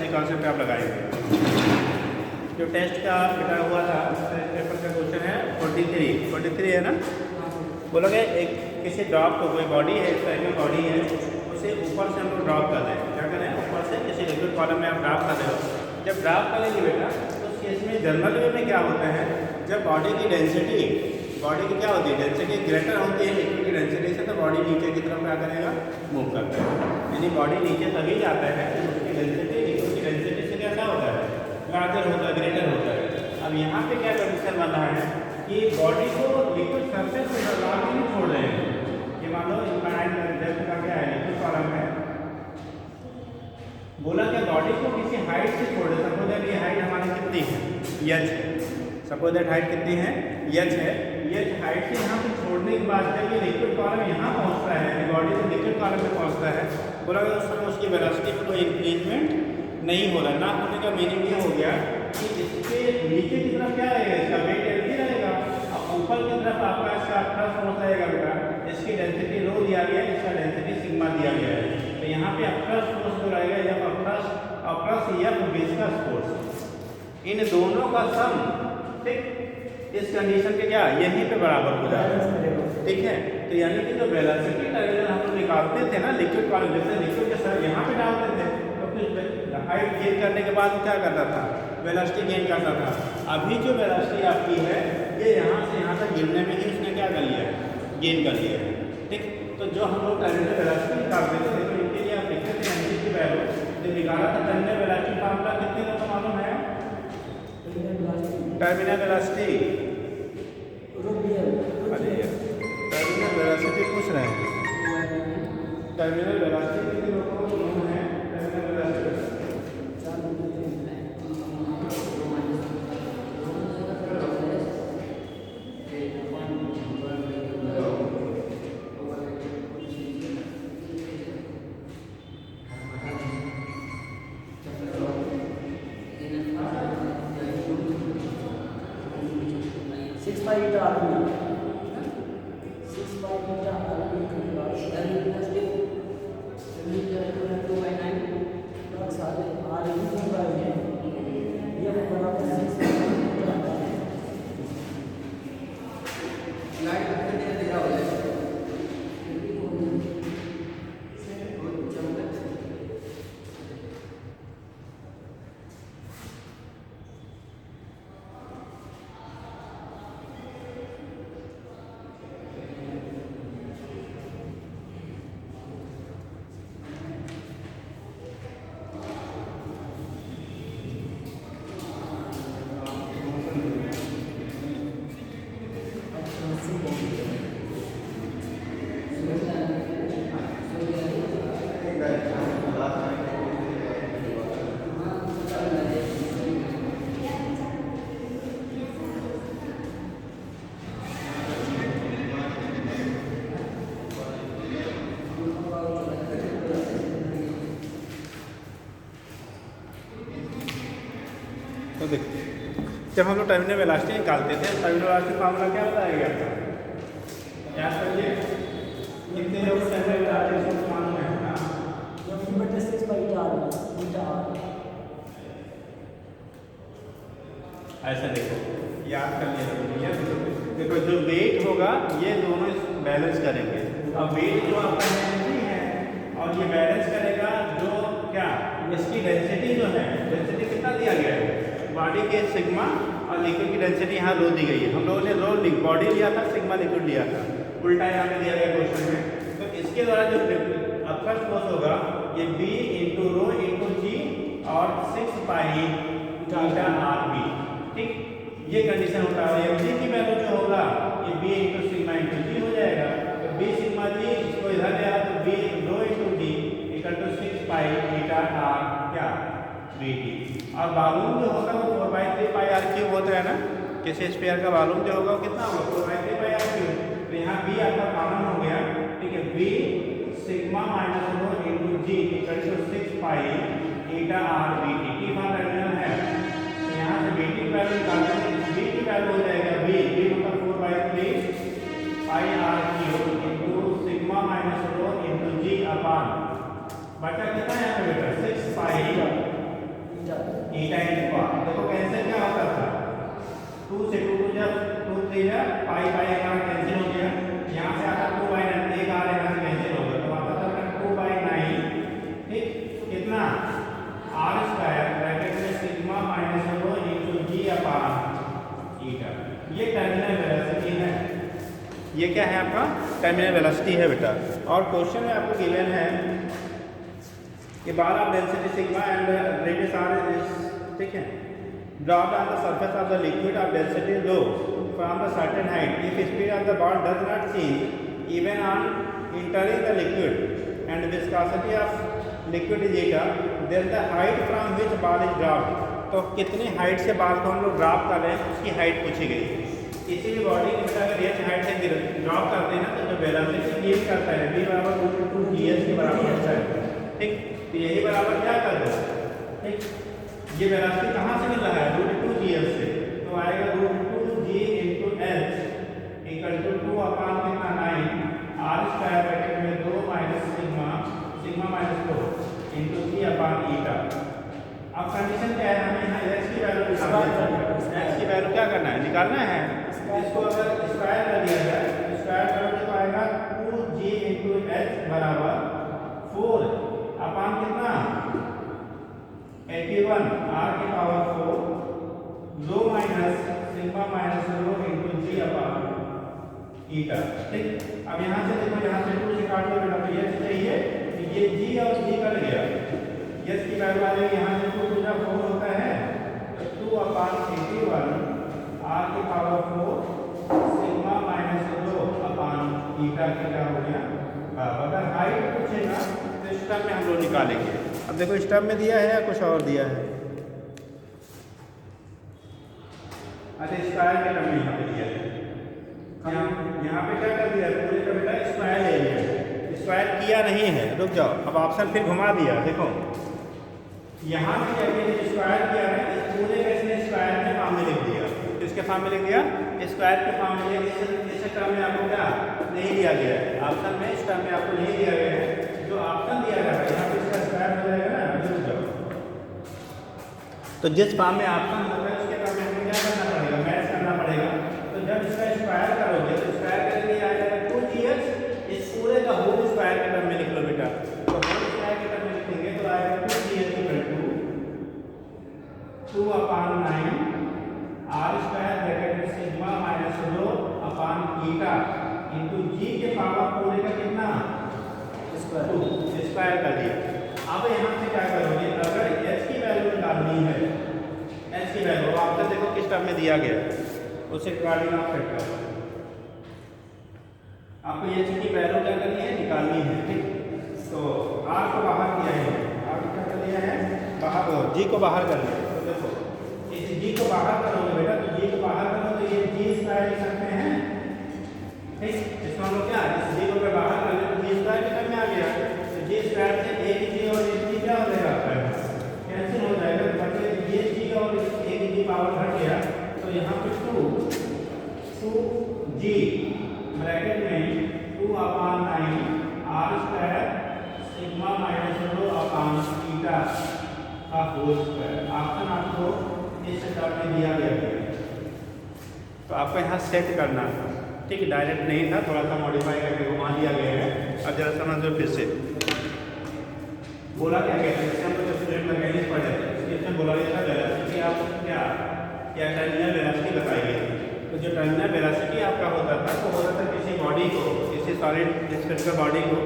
उसी कॉन्सेप्ट पे आप लगाएंगे। जो टेस्ट का बेटा हुआ था पेपर का क्वेश्चन है 43 है ना। बोलोगे एक किसी ड्रॉप को, कोई बॉडी है, स्फेरिकल बॉडी है, उसे ऊपर से हम लोग ड्रॉप कर दें। क्या करें, ऊपर से किसी लिक्विड कॉलम में आप ड्रॉप कर रहे हो। जब ड्रॉप करेंगे बेटा तो उस केस में जनरल वे में क्या होता है, जब बॉडी की डेंसिटी, बॉडी की क्या होती है, डेंसिटी ग्रेटर होती है लिक्विड की डेंसिटी से, तो बॉडी नीचे की तरफ क्या करेगा, मूव करता है। यानी बॉडी नीचे तभी जाता है कि उसकी डेंसिटी लिक्विड की डेंसिटी से कैसा होता है, लार्जर होता है, ग्रेटर होता है। अब यहाँ पे क्या कंडीशन बन रहा है कि बॉडी को लिक्विड सरफेस से लार्ज नहीं छोड़ रहे हैं। ये मान लो इनफाइनाइट डेप्थ का क्या है, लिक्विड कॉलम है, बोला क्या बॉडी को किसी हाइट से छोड़ दे। सपोज दैट ये हाइट हमारी कितनी है, एच है। सपोज दैट हाइट कितनी है, एच है। एच हाइट से यहाँ पे छोड़ने के बाद जब ये लिक्विड कॉलम यहाँ पहुँचता है, बॉडी से लिक्विड कॉलम में पहुँचता है, बोला उस समय उसकी वेलोसिटी में कोई इंक्रीजमेंट नहीं हो रहा। ना होने का मीनिंग ये हो गया कि इसके नीचे की तरफ क्या रहेगा, इसका वेट एनर्जी रहेगा, और ऊपर की तरफ आपका इसका थ्रस्ट फोर्स रहेगा बेटा। इसकी डेंसिटी रो दिया गया है, इसका डेंसिटी सिग्मा दिया गया है। तो यहाँ पे अपट्रस्ट फोर्स जो रहेगा, या अपट्रस्ट या विस्कस फोर्स, इन दोनों का सम, ठीक, इस कंडीशन के क्या यहीं पे बराबर हो जाएगा। ठीक है, तो यानी कि जो वेलोसिटी टर्मिनल हम लोग निकालते थे ना लिक्विड कॉलम, जैसे लिक्विड के सर यहाँ पे डालते थे तो फिर हाइट गेन करने के बाद क्या करता था, वेलोसिटी गेन करता था। अभी जो वेलोसिटी आपकी है ये यहाँ से यहाँ तक गिरने में ही उसने क्या कर लिया है, गेन कर लिया है। ठीक, तो जो हम लोग टर्मिनल वेलोसिटी निकालते थे, देखो इनके लिए आप लिखते थे एनर्जी की वैल्यू जो निकाला था, टर्मिनल वेलोसिटी फार्मूला कितने लोगों को मालूम है, टर्मिनल वेलोसिटी, टर्मिनल वेलोसिटी पूछ रहे हैं, टर्मिनल वेलोसिटी कितने लोगों को मालूम है, टर्मिनल वेलोसिटी 'तो देखिए जब हम लोग टर्मिनल वेलोसिटी निकालते थे, टर्मिनल वेलोसिटी फार्मूला क्या बताया गया था, याद करिए कितने लोग टर्मिनल वेलोसिटी मालूम है ना, ऐसा देखो याद कर लिया। देखो जो वेट होगा ये दोनों बैलेंस करेंगे। अब वेट जो आपका एनर्जी है और ये बैलेंस करेगा जो क्या, इसकी डेंसिटी जो है, डेंसिटी कितना दिया गया है, बॉडी के सिग्मा और लिक्विड की डेंसिटी यहाँ रो दी गई है। हम लोगों ने रो बॉडी लिया था, सिग्मा लिक्विड लिया था, उल्टा यहाँ पे दिया गया क्वेश्चन में। तो इसके द्वारा जो अपवर्ड फोर्स होगा ये B इंटू रो इंटू जी और 6 पाई ईटा आर बी। ठीक, ये कंडीशन होता है। एम जी की वैल्यू जो होगा ये B इंटू सिग्मा इंटू जी हो जाएगा। तो B सिग्मा जी इसको इधर ले आया तो B rho into g equal to 6 pi eta r क्या dt। और वॉल्यूम जो होगा वो 4/3 पाई आर क्यूब होता है ना, किसी स्फीयर का वॉल्यूम जो होगा वो कितना होगा 4/3 पाई आर क्यूब। तो यहाँ B आपका कॉमन हो गया। ठीक है, B sigma minus rho into g equal to 6 pi eta r dt की टर्मिनल है। तो यहाँ से B की वैल्यू निकालते हैं, B की वैल्यू हो जाएगा B मतलब 4/3 pi r cube into sigma minus rho into g upon बचा कितना है यहाँ पे बेटा 6 पाई ईटा। ये टर्मिनल वेलोसिटी है। ये क्या है आपका टर्मिनल वेलोसिटी है बेटा। और क्वेश्चन में आपको गिवन है कि ball of density sigma and radius r is, ठीक है, dropped on the surface of the liquid of density rho from the certain height if speed of the ball does not change even on entering the liquid and viscosity of liquid is eta, then the height from which ball is dropped. तो कितनी height से ball को हम लोग drop कर रहे हैं उसकी हाइट पूछी गई। किसी भी बॉडी की बेटा अगर एच हाइट से ड्रॉप करते हैं ना तो जो वेलोसिटी गेन करता है v बराबर √2gh के बराबर होता है, ठीक। तो यही बराबर क्या कर दो, ठीक, ये वेलोसिटी कहाँ से मिल रहा है √2gh से, तो आएगा √2g × h = 2 अपान कितना 9 r स्क्वायर ब्रैकेट में 2 minus sigma sigma minus 4 × c अपान ईटा। अब कंडीशन क्या है, हमें यहाँ x की वैल्यू निकालना है। x की वैल्यू क्या करना है, निकालना है। इसको अगर स्क्वायर कर दिया जाए, स्क्वायर करोगे तो आएगा 2g × h बराबर 4 अपान कितना 81 r की पावर 4 2 माइनस सिग्मा माइनस रो × g अपान ईटा, ठीक। अब यहाँ से देखो, यहाँ से 2 से काट दो बेटा, तो ये चाहिए कि ये g और g कट गया, s की वैल्यू आ जाएगी। यहाँ से 2 × 4 होता है तो 2 अपान 81 r की पावर 4 सिग्मा माइनस 2 अपान ईटा के क्या हो गया। अगर हाइट पूछेगा तो इस टर्म में हम लोग निकालेंगे। अब देखो इस टर्म में दिया है या कुछ और दिया है, अच्छा स्क्वायर के टर्म में यहाँ पे दिया है। यहाँ पे क्या कर दिया, पूरे का बेटा स्क्वायर ले लिया, स्क्वायर किया नहीं है, रुक जाओ। अब ऑप्शन फिर घुमा दिया, देखो यहाँ पे क्या किया, स्क्वायर किया है, इस पूरे का इसने स्क्वायर के फॉर्म में लिख दिया। इसके फॉर्म में लिख दिया, स्क्वायर के फॉर्म में। इस टर्म में आपको क्या नहीं दिया गया है, ऑप्शन में इस टर्म में आपको नहीं दिया गया है। जो ऑप्शन दिया गया है यहाँ पे इसका स्क्वायर हो जाएगा ना, रुक जाओ। तो जिस फॉर्म में ऑप्शन होगा उसके टर्म में हमें क्या करना पड़ेगा, मैच करना पड़ेगा। तो जब इसका स्क्वायर करोगे तो स्क्वायर करके आ जाएगा 2gh, इस पूरे का होल स्क्वायर के टर्म में लिख लो बेटा। तो होल स्क्वायर के टर्म में लिखेंगे तो आएगा 2gh = 2 upon 9 r square bracket में sigma minus rho upon eta into g के पावर पूरे का कितना स्क्वायर कर दिया। अब यहाँ से क्या करोगे, अगर h की वैल्यू निकालनी है, h की वैल्यू आपका देखो किस टर्म में दिया गया, उसे कार्डिनल फैक्टर आपको h की वैल्यू क्या करनी है, निकालनी है, ठीक। तो r को बाहर किया है, r को क्या कर दिया है बाहर, g को बाहर कर दिया। तो देखो इस g को बाहर करोगे बेटा, तो g को बाहर करो तो ये g स्क्वायर लिख सकते हैं, ठीक। इसका मतलब क्या, इस g को बाहर कर ले तो g स्क्वायर के टर्म में आ गया। तो g स्क्वायर से एक g और एक g क्या हो जाएगा आपका, कैंसिल हो जाएगा। बचे ये g और एक g पावर घट गया, तो यहाँ पे 2g ब्रैकेट में 2 upon 9 r square sigma minus rho upon eta का होल स्क्वायर। ऑप्शन आपको इस टर्म में दिया गया है, तो आपको यहाँ सेट करना था, ठीक। डायरेक्ट नहीं था, थोड़ा सा मॉडिफाई करके घुमा दिया गया है। अब जरा समझ लो फिर से, बोला क्या कहते हैं, हम लोग स्टूडेंट मैकेनिक्स पढ़े थे, इसमें बोला गया था वेलोसिटी आप क्या टर्मिनल वेलोसिटी बताइए। तो जो टर्मिनल वेलोसिटी आपका होता था वो होता था किसी बॉडी को, किसी सॉलिड स्फेरिकल बॉडी को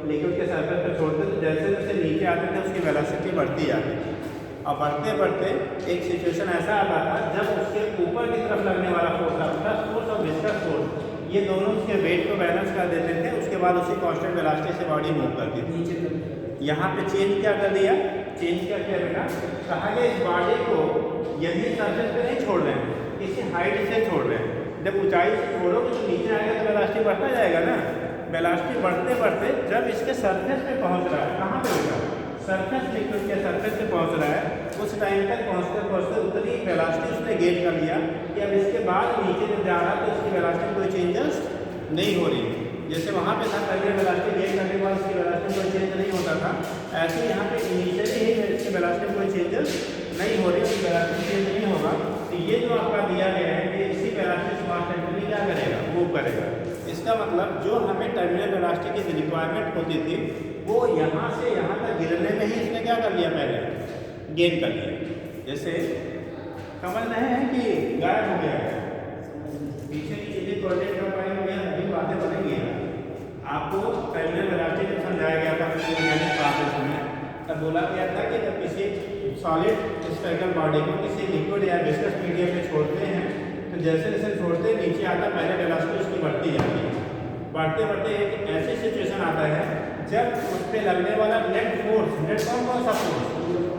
लिक्विड के सरफेस पर छोड़ते तो जैसे जैसे नीचे आते थे उसकी वेलोसिटी बढ़ती जाती थी। और बढ़ते बढ़ते एक सिचुएशन ऐसा आता था जब उसके ऊपर की तरफ लगने वाला फोर्स आता था, फोर्स और विस्कस फोर्स, ये दोनों उसके वेट को बैलेंस कर देते थे। उसके बाद उसी कांस्टेंट वेलोसिटी से बॉडी मूव करती थी। यहाँ पे चेंज क्या कर दिया, चेंज क्या किया बेटा, कहा गया इस बॉडी को यही सरफेस पे नहीं छोड़ रहे हैं, किसी हाइट से छोड़ रहे हैं। जब ऊंचाई से छोड़ोगे तो नीचे आएगा तो वेलोसिटी बढ़ता जाएगा ना। वेलोसिटी बढ़ते बढ़ते जब इसके सरफेस पे पहुँच रहा है, कहाँ पे होगा, सरफेस, लिक्विड के सरफेस पे पहुँच रहा है, उस टाइम तक पहुँचते पहुँचते उतनी वेलोसिटी उसने गेन कर लिया कि अब इसके बाद नीचे जब जा रहा है तो इसकी वेलोसिटी कोई चेंजेस नहीं हो रही। जैसे वहाँ पे था पहले वेलोसिटी गेन करने के बाद इसकी वेलोसिटी कोई चेंज नहीं होता था, ऐसे यहाँ पे इनिशियली ही इसकी वेलोसिटी कोई चेंजेस नहीं हो रही, उसकी वेलोसिटी चेंज नहीं होगा। तो ये जो आपका दिया गया है कि इसी वेलोसिटी से कॉन्स्टेंटली क्या करेगा, मूव करेगा। इसका मतलब जो हमें टर्मिनल वेलोसिटी की रिक्वायरमेंट होती थी वो यहाँ से यहाँ तक गिरने में ही इसने क्या कर लिया, पहले गेन कर लिया। जैसे समझ रहे हैं कि गायब हो गया है, पीछे की चीज़ें कोऑर्डिनेट कर पाएंगे, अभी बातें बनेंगी। आपको टर्मिनल वेलोसिटी जब समझाया गया था क्लासेस में, तब बोला गया था कि जब किसी सॉलिड स्फेरिकल बॉडी को किसी लिक्विड या विस्कस मीडियम में छोड़ते हैं तो जैसे जैसे छोड़ते हैं नीचे आता, पहले वेलोसिटी उसकी बढ़ती जाती है। बढ़ते बढ़ते एक ऐसी सिचुएशन आता है जब उस पर लगने वाला नेट फोर्स, नेट कौन सा फोर्स,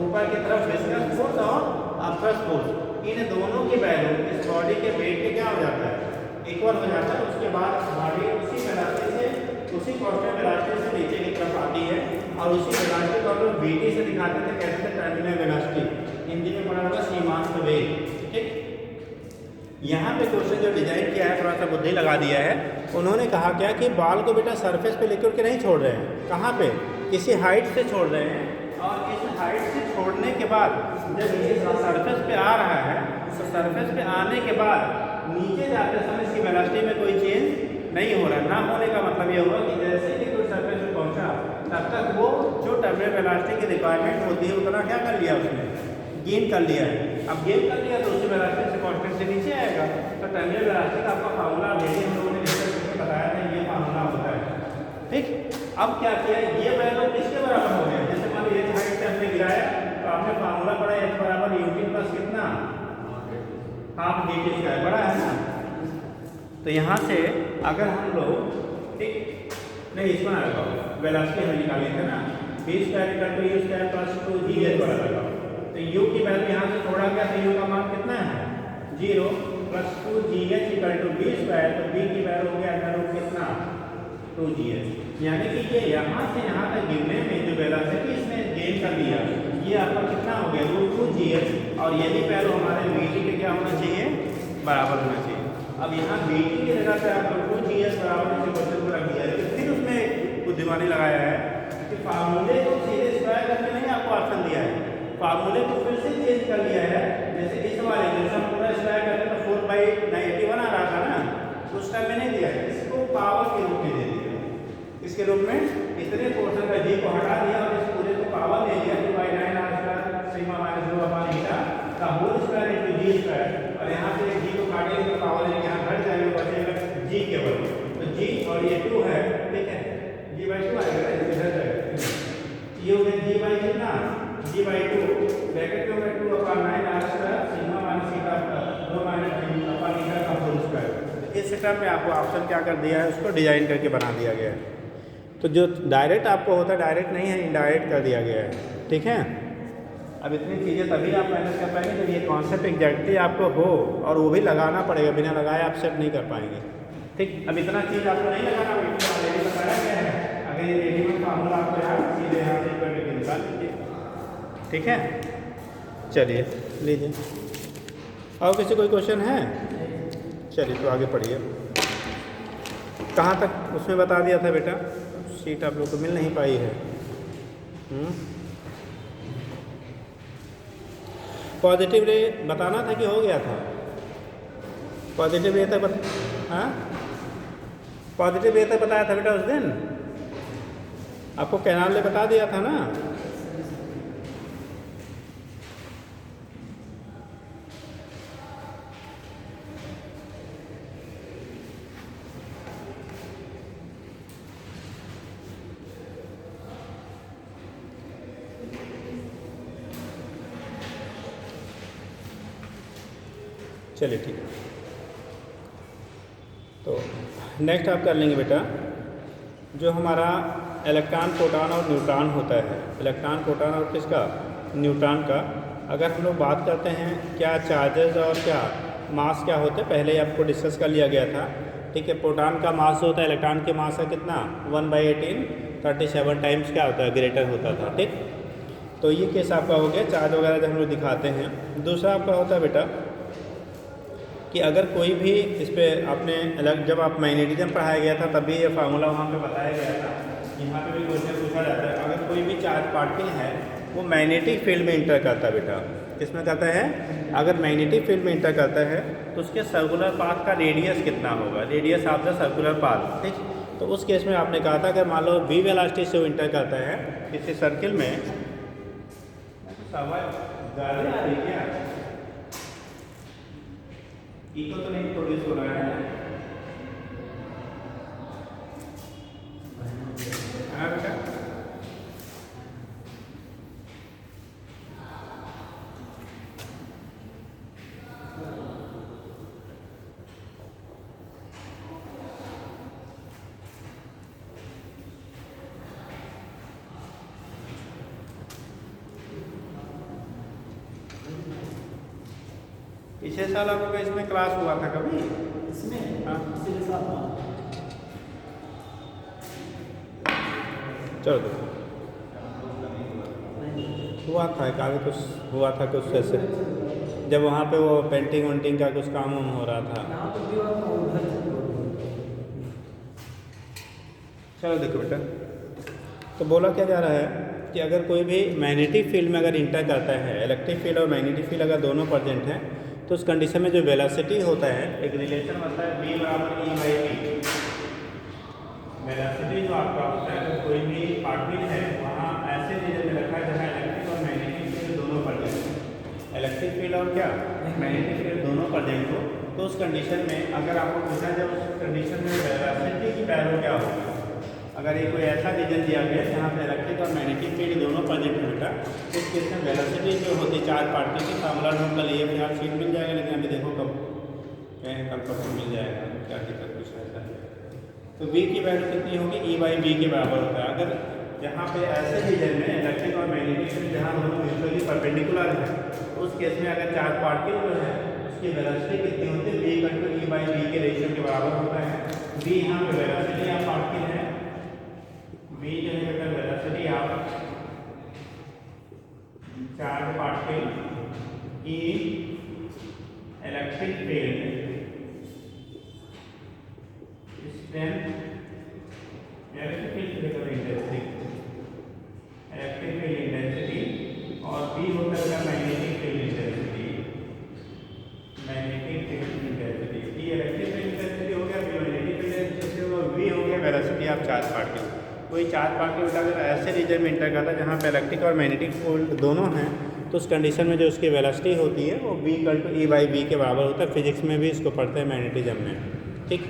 ऊपर की तरफ विस्कस फोर्स और अपवर्ड फोर्स, इन दोनों की वैल्यू इस बॉडी के वेट के क्या हो जाता है, इक्वल हो जाता है। उसके बाद बॉडी उसी वेलोसिटी से, उसी कांस्टेंट वेलोसिटी से नीचे की तरफ आती है और उसी वेलोसिटी को हम लोग वीटी से दिखाते थे, कहते थे टर्मिनल वेलोसिटी, हिंदी में पढ़ा होगा सीमांत वेग। ठीक, यहाँ पे क्वेश्चन जो डिजाइन किया है थोड़ा सा बुद्धि लगा दिया है। उन्होंने कहा क्या कि बॉल को बेटा सरफेस पे लिक्विड के नहीं छोड़ रहे हैं, कहाँ पे, किसी हाइट से छोड़ रहे हैं, और इस हाइट से छोड़ने के बाद जब ये सरफेस पे आ रहा है तो सरफेस पे आने के बाद नीचे जाते समय इसकी वेलोसिटी में कोई चेंज नहीं हो रहा। ना होने का मतलब ये हुआ कि जैसे ही लिक्विड सरफेस पे पहुंचा तब तक वो जो टर्मिनल वेलोसिटी की रिक्वायरमेंट होती है उतना क्या कर लिया उसने, गेन कर लिया है। अब गेन कर लिया तो उसी वेलोसिटी से कांस्टेंट से नीचे आएगा। तो टर्मिनल वेलोसिटी का आपका फार्मूला ऑलरेडी हम लोगों ने डिस्कस करके बताया था, ये फार्मूला होता है। ठीक, अब क्या किया, ये वैल्यू किसके बराबर हो गया, जैसे मान लीजिए हाइट से हमने गिराया तो आपने फार्मूला पढ़ा h बराबर यूटी प्लस कितना, हाफ dt स्क्वायर, बड़ा है ना। तो यहाँ से अगर हम लोग, ठीक नहीं इसमें ना लगाओ, वेलोसिटी हमें निकाली थी ना, v square equal to u square plus 2g बड़ा लगाओ। तो u की वैल्यू यहाँ से छोड़ा गया तो u का मान कितना है 0 plus 2gh equal to v square, तो v की वैल्यू हो गया अंडर रूट कितना 2gh। यानी कि ये यहाँ से यहाँ तक गिरने में जो वेलोसिटी इसने गेन कर लिया ये आपका कितना हो गया रूट 2gh, और यही वैल्यू हमारे vt के क्या होना चाहिए, बराबर होना चाहिए। अब यहाँ vt की जगह पे आप रूट 2gh बराबर इसे क्वेश्चन को रख दिया है, फिर उसमें बुद्धिमानी लगाया है कि फार्मूले को सीधे स्क्वायर करके नहीं आपको ऑप्शन दिया है, फार्मूले को फिर से चेंज कर लिया है। जैसे इस वाले जैसे हम पूरा स्क्वायर करते तो 4/91 आ रहा था ना, उस टाइम में नहीं दिया है, इसको पावर के रूप में दे दिया। इसके रूप में इतने पोर्शन का जी को हटा दिया और इस पूरे को पावर ले लिया, 2/9 r square sigma minus rho upon eta का whole square into g square, और यहाँ से जी को काटेंगे तो पावर लेके यहाँ घट जाएगा, बचेगा जी केवल। तो जी और ये 2 है, ठीक है, g/2 आएगा ना, इधर जाएगा, ये हो गया g/2 कितना, g/2 ब्रैकेट में 2/9 r square sigma minus eta rho minus upon eta का होल स्क्वायर। इस सेटअप में आपको ऑप्शन क्या कर दिया है, उसको डिजाइन करके बना दिया गया है। तो जो डायरेक्ट आपको होता है डायरेक्ट नहीं है, इनडायरेक्ट कर दिया गया है। ठीक है, अब इतनी चीज़ें तभी आप मैनेज कर पाएंगे जब ये कॉन्सेप्ट एग्जैक्टली आपको हो, और वो भी लगाना पड़ेगा, बिना लगाए आप सेट नहीं कर पाएंगे। ठीक, अब इतना चीज़ आपको नहीं लगाना, ऑलरेडी बताया गया है। अगर ये रेडीमेड फार्मूला आपको यार सीधे यहाँ से करके निकाल लीजिए। ठीक है, चलिए लीजिए, और किसी कोई क्वेश्चन है, चलिए तो आगे पढ़िए। कहाँ तक उसमें बता दिया था बेटा, सीट आप लोग को मिल नहीं पाई है। पॉजिटिव रे बताना था कि हो गया था, पॉजिटिव रे तक हाँ पॉजिटिव रे तक बताया था बेटा उस दिन, आपको कैनाल ने बता दिया था ना। चलिए ठीक है, तो नेक्स्ट आप कर लेंगे बेटा जो हमारा इलेक्ट्रॉन प्रोटॉन और न्यूट्रॉन होता है, इलेक्ट्रॉन प्रोटॉन और किसका, न्यूट्रॉन का। अगर हम लोग बात करते हैं क्या चार्जेस और क्या मास क्या होते हैं, पहले ही आपको डिस्कस कर लिया गया था। ठीक है, प्रोटॉन का मास होता है, इलेक्ट्रॉन के मास का कितना 1/18 37 टाइम्स क्या होता है, ग्रेटर होता था। ठीक, तो ये केस आपका हो गया, चार्ज वगैरह जब हम लोग दिखाते हैं। दूसरा आपका होता है बेटा कि अगर कोई भी इस पर आपने अलग, जब आप मैग्नेटिज्म पढ़ाया गया था तभी ये फार्मूला वहाँ पे बताया गया था, यहाँ पे भी क्वेश्चन पूछा जाता है। अगर कोई भी चार्ज पार्टिकल है वो मैग्नेटिक फील्ड में इंटर करता है बेटा, किसमें करता है, अगर मैग्नेटिक फील्ड में इंटर करता है तो उसके सर्कुलर पाथ का रेडियस कितना होगा, radius of the circular path. ठीक, तो उस केस में आपने कहा था अगर मान लो v वेलोसिटी से वो इंटर करता है किसी सर्किल में, ज़्यादा आ रही क्या, ई को तो नहीं प्रोड्यूस हो रहा है बेटा। पिछले साल आपका इसमें क्लास हुआ था कभी? इसमें हाँ। पिछले साल चलो हुआ था काफ़ी कुछ हुआ था कुछ ऐसे, जब वहाँ पे वो पेंटिंग वेंटिंग का कुछ काम वाम हो रहा था। यहाँ पर भी हुआ था उधर। चलो देखो बेटा, तो बोला क्या जा रहा है कि अगर कोई भी मैग्नेटिक फील्ड में अगर इंटर करता है, इलेक्ट्रिक फील्ड और मैग्नेटिक फील्ड अगर दोनों प्रेजेंट हैं, तो उस कंडीशन में जो वेलोसिटी होता है, एक रिलेशन बनता है v बराबर e बाई वी। वेलोसिटी जो आपका होता है, अगर कोई भी पार्टिकल है वहाँ ऐसे रीजन में रखा है जहाँ इलेक्ट्रिक और मैग्नेटिक फील्ड दोनों प्रेजेंट हो, इलेक्ट्रिक फील्ड और क्या मैग्नेटिक फील्ड दोनों प्रेजेंट हो, तो उस कंडीशन में अगर आपको पूछा जाए उस कंडीशन में वेलोसिटी की वैल्यू क्या होगी। अगर ये कोई ऐसा रीजन दिया गया जहाँ पे इलेक्ट्रिक और मैग्नेटिक फील्ड दोनों प्रेजेंट है बेटा, तो इस केस में वेलोसिटी जो होती है चार्ज पार्टिकल की फार्मूला नोट कर लिए, फिर शीट मिल जाएगा, लेकिन अभी देखो कब कहें कल परसों मिल जाएगा, क्या दिक्कत कुछ ऐसा है। तो v की वैल्यू कितनी होगी, e बाई वी के बराबर होता है। अगर जहाँ पे ऐसे रीजन में इलेक्ट्रिक और मैग्नेटिक फील्ड जहाँ दोनों म्यूचुअली परपेंडिकुलर है, तो उस केस में अगर चार्ज पार्टिकल जो है उसकी वेलोसिटी कितनी होती है, v equal to e by V के रेशियो के बराबर होता है। v यहाँ पे वेलोसिटी या पार्टिकल है, v जो है बेटा वेलोसिटी आप charge particle e electric field strength electric field intensity और b होता है magnetic field intensity. Magnetic field intensity e electric field intensity हो गया, b मैग्नेटिक फील्ड इंटेंसिटी हो गया, v हो गया वेलोसिटी ऑफ चार्ज पार्टिकल। कोई चार्ज पार्टिकल अगर ऐसे रीजन में इंटर करता है जहाँ पे इलेक्ट्रिक और मैग्नेटिक फील्ड दोनों हैं, तो उस कंडीशन में जो उसकी वेलोसिटी होती है वो v equal to e by V के बराबर होता है। फिजिक्स में भी इसको पढ़ते हैं मैग्नेटिज्म में, ठीक।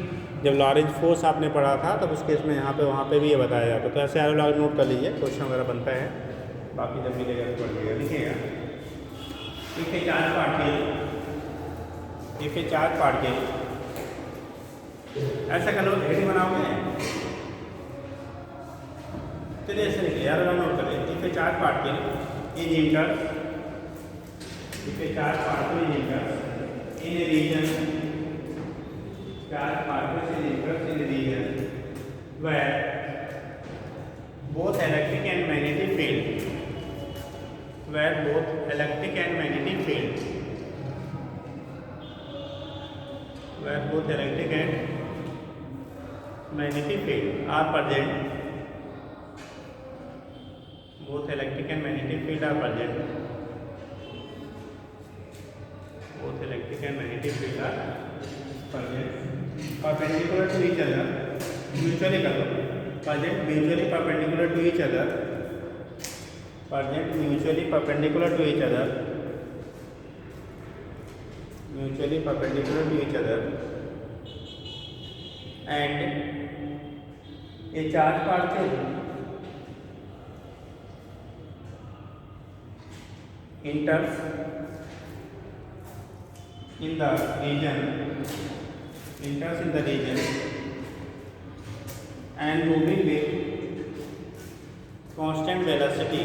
जब लॉरेंज फोर्स आपने पढ़ा था तब उस केस में यहाँ पे वहाँ पे भी ये बताया जाता है। तो ऐसे आर लॉग नोट कर लीजिए, क्वेश्चन वगैरह बनता है, बाकी जब मिलेगा तो पढ़ लीजिएगा। लिखिएगा इफ ए चार्ज पार्टिकल ऐसा कर लो, हेडिंग बनाओगे, चलिए ऐसे लिखिए यार, नोट करें। If a charge particle is enter in a region, charge particles is interest in the region where both electric and magnetic field are present, both electric and magnetic field are present, perpendicular to each other, mutually perpendicular to each other, and a charge particle enters in the region and moving with constant velocity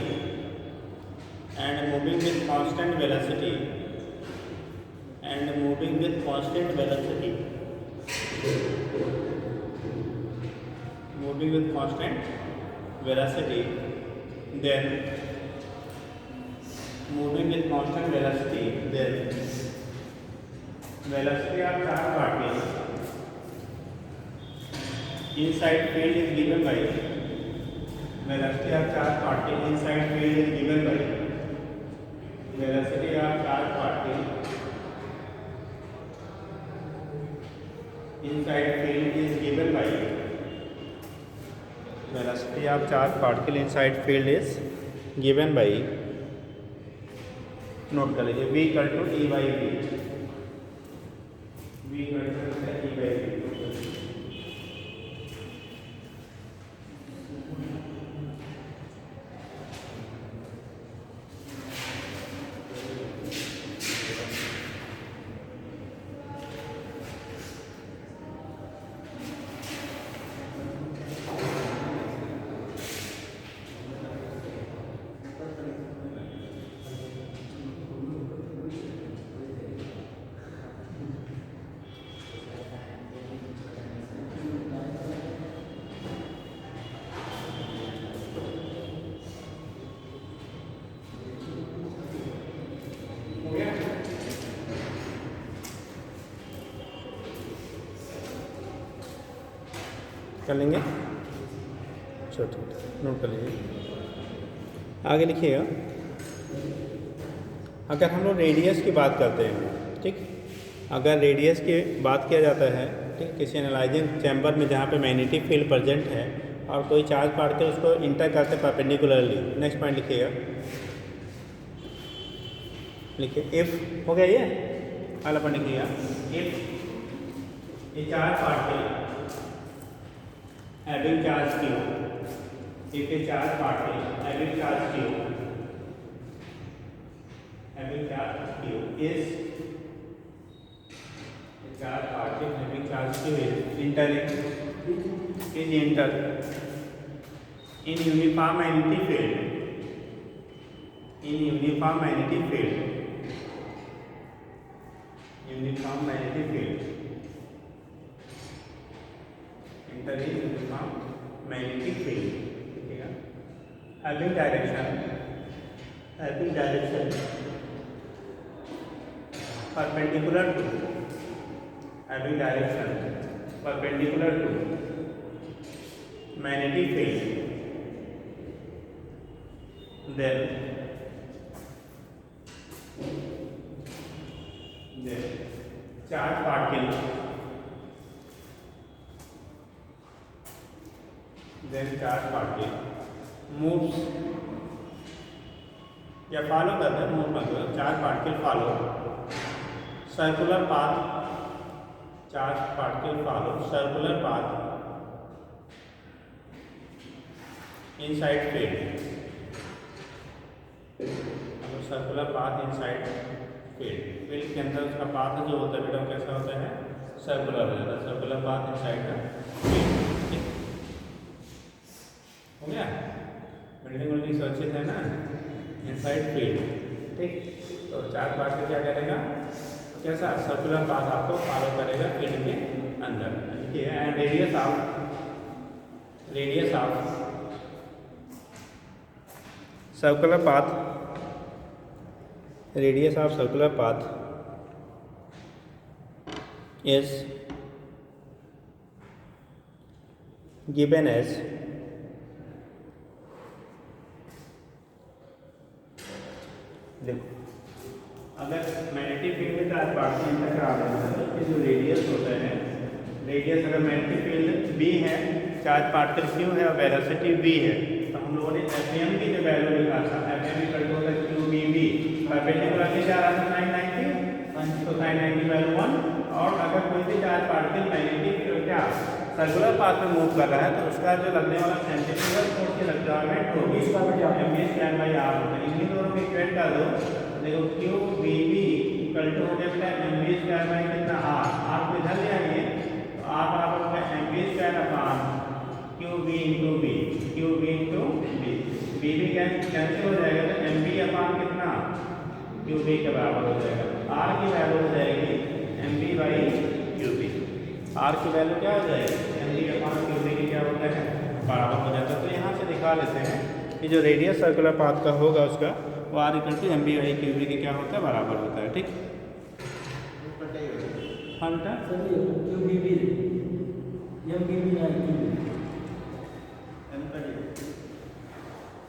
then velocity of charge particles inside field is given by velocity of charge particle inside field is given by velocity of charge particle inside field is given by velocity of charge particle inside field is given by, note कर लीजिए, v equal to e by V. V equal to E by V। हो गया? कर लेंगे, चलो ठीक है, note कर लीजिए। आगे लिखिएगा। अगर हम लोग रेडियस की बात करते हैं, ठीक, अगर रेडियस की बात किया जाता है, ठीक, किसी एनालाइजिंग चैम्बर में जहाँ पे मैग्नेटिक फील्ड प्रेजेंट है और कोई चार्ज पार्टिकल उसको इंटर करते परपेंडिकुलरली। नेक्स्ट पॉइंट लिखिएगा, लिखिए इफ, हो गया ये वाला पॉइंट लिखिएगा। If a charge particle having charge q, if a charge particle having charge q is a charge particle having charge q is entering in uniform magnetic field, in uniform magnetic field, uniform magnetic field, entering uniform magnetic field, ठीक है, having direction perpendicular to, having direction perpendicular to magnetic field, then charge particle, moves या follow करते हैं, move मतलब charge particle follow circular path, charge particle follow circular path inside field, circular path inside field के अंदर उसका path जो होता है बेटा कैसा होता है, सर्कुलर हो जाता है, सर्कुलर पाथ इनसाइड का फील्ड। हो गया, बिल्डिंग सुरक्षित है ना, इनसाइड फील्ड, ठीक। तो चार्ज पार्टिकल क्या करेगा, तो कैसा सर्कुलर पाथ आपको फॉलो करेगा फील्ड के अंदर, ठीक है। And radius of circular path, radius of circular path is given as देखो, अगर मैग्नेटिक फील्ड में चार्ज पार्टिकल इंटर करा देना है तो जो रेडियस होता है, रेडियस अगर मैग्नेटिक फील्ड b है, चार्ज पार्टिकल q है और वेलोसिटी v है, तो हम लोगों ने Fm की जो वैल्यू लिखा था, Fm इक्वल टू होता है qvb, परपेंडिकुलर के क्या आ रहा था 990, तो 990 वैल्यू 1। और अगर कोई भी चार्ज पार्टिकल मैग्नेटिक क्या सर्कुलर पाथ में मूव कर रहा है तो उसका जो लगने वाला सेंटीमीटर फोर्स की रिक्वायरमेंट होगी mv²/r होता है। इन्हीं दोनों को इक्वेट कर दो, देखो qvb इक्वल टू हो गया mv² कितना r को इधर ले आएंगे तो r बराबर होगा mv² qv into b, qv into b, b भी कैंसिल हो जाएगा तो mv/ कितना qv के बराबर हो जाएगा। r की वैल्यू हो जाएगी mv/qv, r की वैल्यू क्या हो जाएगी mv/qv की क्या होता है, बराबर हो जाता है। तो यहाँ से दिखा लेते हैं कि जो रेडियस सर्कुलर पाथ का होगा उसका वो r इक्वल टू mv/qv के क्या होता है, बराबर होता है, ठीक। हाँ बेटा,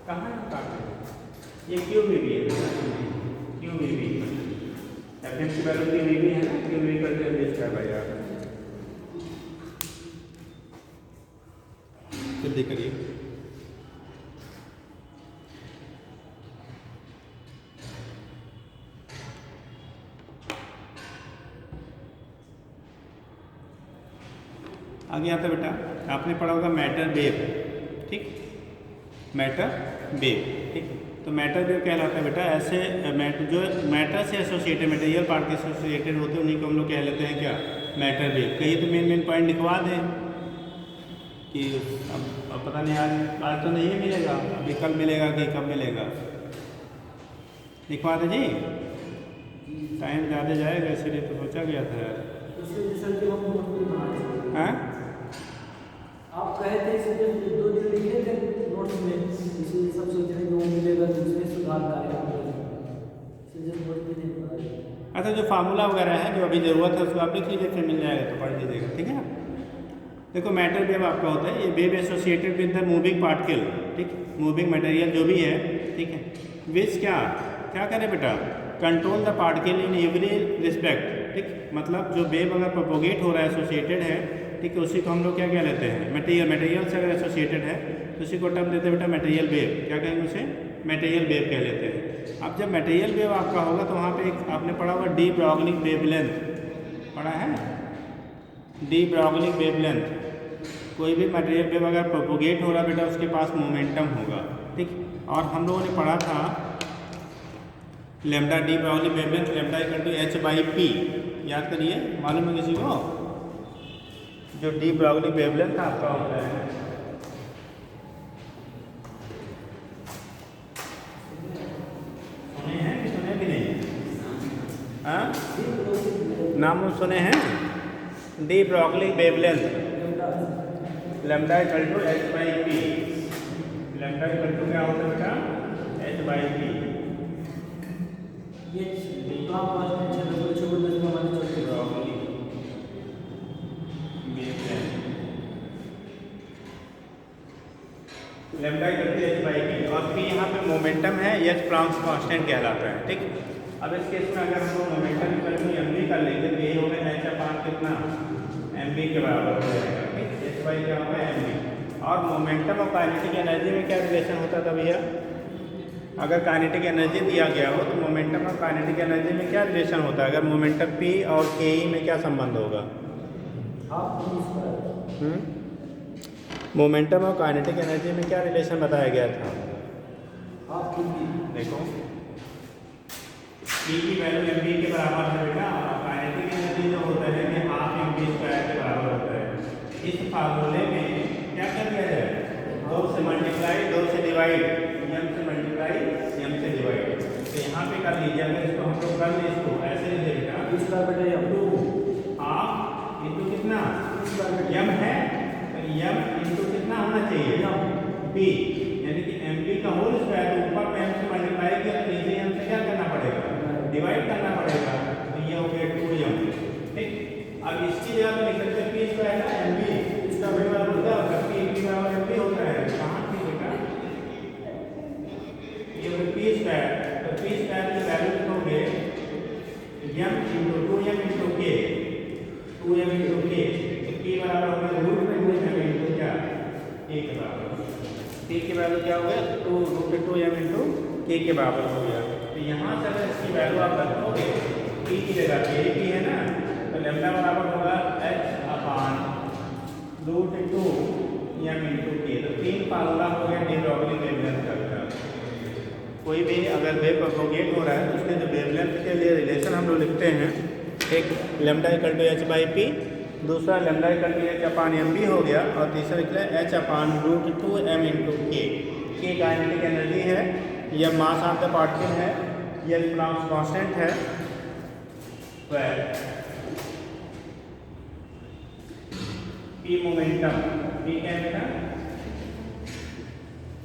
कहाँ ये qvb है, qvb Fm की वैल्यू qvb है ना, qvb इक्वल टू mv²/r। जल्दी करिए, आगे आता बेटा आपने पढ़ा होगा मैटर वेव, ठीक, मैटर वेव, ठीक। तो मैटर वेव कहलाता है बेटा ऐसे जो मैटर से एसोसिएटेड मटेरियल पार्ट के एसोसिएटेड होते हैं उन्हीं को हम लोग कह लेते हैं क्या, मैटर वेव। कहिए तो मेन पॉइंट लिखवा दें कि अब पता नहीं आज तो नहीं मिलेगा, अभी कल मिलेगा कि कब मिलेगा, लिखवा दें जी, टाइम ज़्यादा जाएगा इसलिए तो सोचा गया था यार। हाँ आप कहे थे इसलिए 2 दिन लिखे थे नोट्स में, इसलिए सब सोच रहे हैं मिलेगा तो उसमें सुधार करेगा, इसलिए नोट भी नहीं पढ़ा। अच्छा जो फार्मूला वगैरह है जो अभी ज़रूरत है उसको आप लिख लीजिए, फिर मिल जाएगा तो पढ़ लीजिएगा, ठीक है। देखो मैटर वेव आपका होता है, ये wave associated with the moving particle, ठीक, मूविंग मटेरियल जो भी है, ठीक है, विच क्या करें बेटा, control the particle in every respect, ठीक, मतलब जो वेव अगर प्रोपोगेट हो रहा है एसोसिएटेड है, ठीक है, उसी को हम लोग क्या लेते हैं, मटेरियल से अगर एसोसिएटेड है तो उसी को टर्म देते हैं बेटा मटेरियल वेव, क्या कहेंगे उसे, मटेरियल वेव कह लेते हैं। अब जब मटेरियल वेव आपका होगा तो वहाँ पे एक आपने पढ़ा होगा डी ब्रॉगली वेवलेंथ, पढ़ा है, डी ब्रॉगली वेवलेंथ। कोई भी मटेरियल वेव अगर प्रोपोगेट हो रहा बेटा उसके पास मोमेंटम होगा, ठीक। और हम लोगों ने पढ़ा था lambda de Broglie wavelength lambda equal to h/p, याद करिए, मालूम है किसी को, जो डी ब्रॉगली वेवलेंथ आपका होता है, सुने हैं कि सुने भी नहीं, हाँ नाम सुने हैं, de Broglie wavelength lambda equal to h/p, lambda equal to क्या होता है बेटा, h/p। ये तो आप आज में 6 बजे हमारे चलते Broglie lambda equal to h/p और p यहाँ पे मोमेंटम है, h प्लांक्स कांस्टेंट कहलाता है, ठीक। अब इस केस में अगर हम मोमेंटम इक्वल टू mv कर लेंगे तो ये होगा h/पान कितना, mv के बराबर हो जाएगा, ठीक, h/ क्या होगा mv। और मोमेंटम और काइनेटिक एनर्जी में क्या रिलेशन होता था भैया, अगर काइनेटिक एनर्जी दिया गया हो तो मोमेंटम और काइनेटिक एनर्जी में क्या रिलेशन होता है, अगर मोमेंटम p और ke में क्या संबंध होगा, मोमेंटम और काइनेटिक एनर्जी में क्या रिलेशन बताया गया था, देखो p की वैल्यू mv के बराबर है बेटा, और काइनेटिक एनर्जी जो होता है कि हाफ mv स्क्वायर के बराबर होता है। इस फार्मूले में क्या कर दिया जाए, 2 से मल्टीप्लाई 2 से डिवाइड, m से मल्टीप्लाई m से डिवाइड, तो यहाँ पे कर लीजिए, अगर इसको हम लोग कर लें इसको ऐसे लिख देगा, इसका बेटा हाफ इंटू कितना m है, m इंटू कितना होना चाहिए p, यानी कि mv का होल स्क्वायर, ऊपर में m से मल्टीप्लाई किया तो नीचे m से क्या करना पड़ेगा, डिवाइड करना पड़ेगा, तो ये हो गया 2m, ठीक। अब इसकी जगह पे लिख सकते हैं p स्क्वायर ना mv, इसका बराबर होता है p बराबर mv होता है, कहाँ p बेटा, ये हो p स्क्वायर, तो p स्क्वायर की वैल्यू लिखोगे m into 2m into k, 2m into k, तो p बराबर होगा रूट में 2m इंटू क्या, k के बराबर, p की वैल्यू क्या हो गया, 2√2m इंटू k के बराबर हो गया। तो यहाँ से अगर इसकी वैल्यू आप रखोगे p की जगह k है ना, तो लेमडा बराबर होगा h/√2m इंटू k, तो 3 फार्मूला हो गया डी ब्रॉगली वेवलेंथ का। कोई भी अगर वेव प्रोपोगेट हो रहा है तो उसके जो वेवलेंथ के लिए रिलेशन हम लोग लिखते हैं, एक लेमडा इक्वल टू h/p, दूसरा लेमडा इक्वल टू h/mv हो गया, और तीसरा निकला h/√2m into k। k kinetic energy है, यह मास ऑफ द पार्टिकल है, यह प्लांक्स कांस्टेंट है, p मोमेंटम, p क्या है,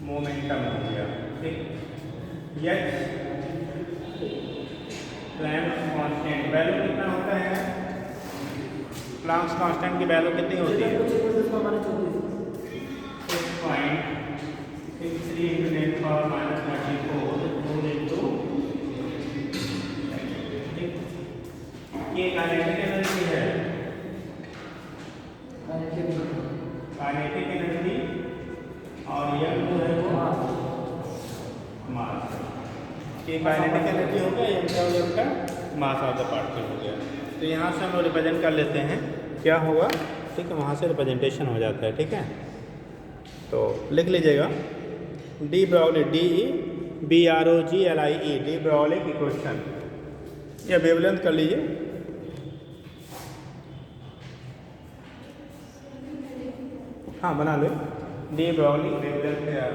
मोमेंटम हो गया, ठीक। h प्लांक्स कांस्टेंट वैल्यू कितना होता है, प्लांक्स कांस्टेंट की वैल्यू कितनी होती है, 6.63 into 10⁻⁻34 मोल इंटू, ये काइनेटिक एनर्जी है, काइनेटिक एनर्जी, और यह जो है वो मास, ये काइनेटिक एनर्जी हो गया, ये का मास ऑफ द पार्टिकल हो गया। तो यहाँ से हम लोग रिप्रेजेंट कर लेते हैं, क्या होगा ठीक है, वहाँ से रिप्रेजेंटेशन हो जाता है। ठीक है, तो लिख लीजिएगा de Broglie, DEBROGLIE, de Broglie equation, या वेवलेंथ कर लीजिए। हाँ बना लो, डी ब्रॉगली वेवलेंथ है यार।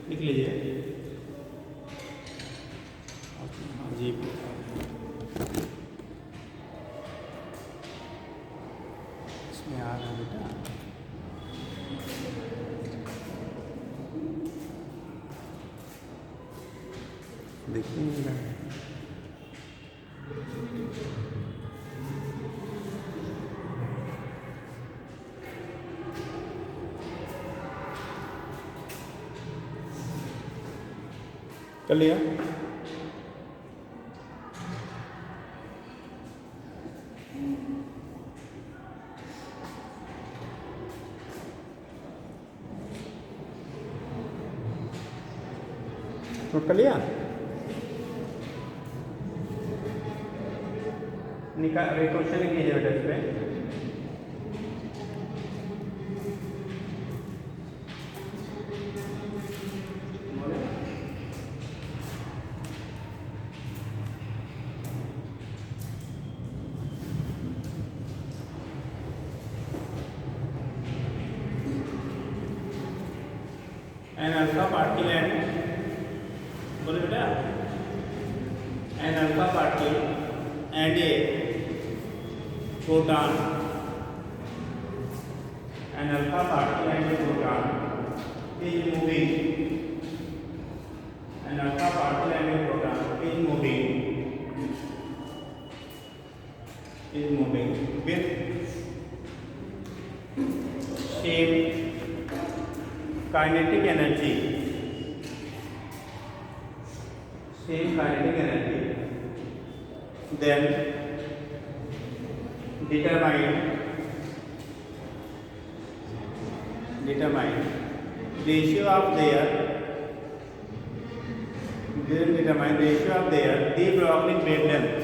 लिख लीजिए जी, इसमें आ रहा बेटा, देखिए कर लिया। नोट कर लिया, निकाल क्वेश्चन कीजिए बेटा इस पे। एन अल्फा पार्टिकल एंड, बोले बेटा, an alpha particle and a proton, an alpha particle and a proton is moving, an alpha particle and a proton is moving with same kinetic energy, then determine ratio of their de Broglie wavelength,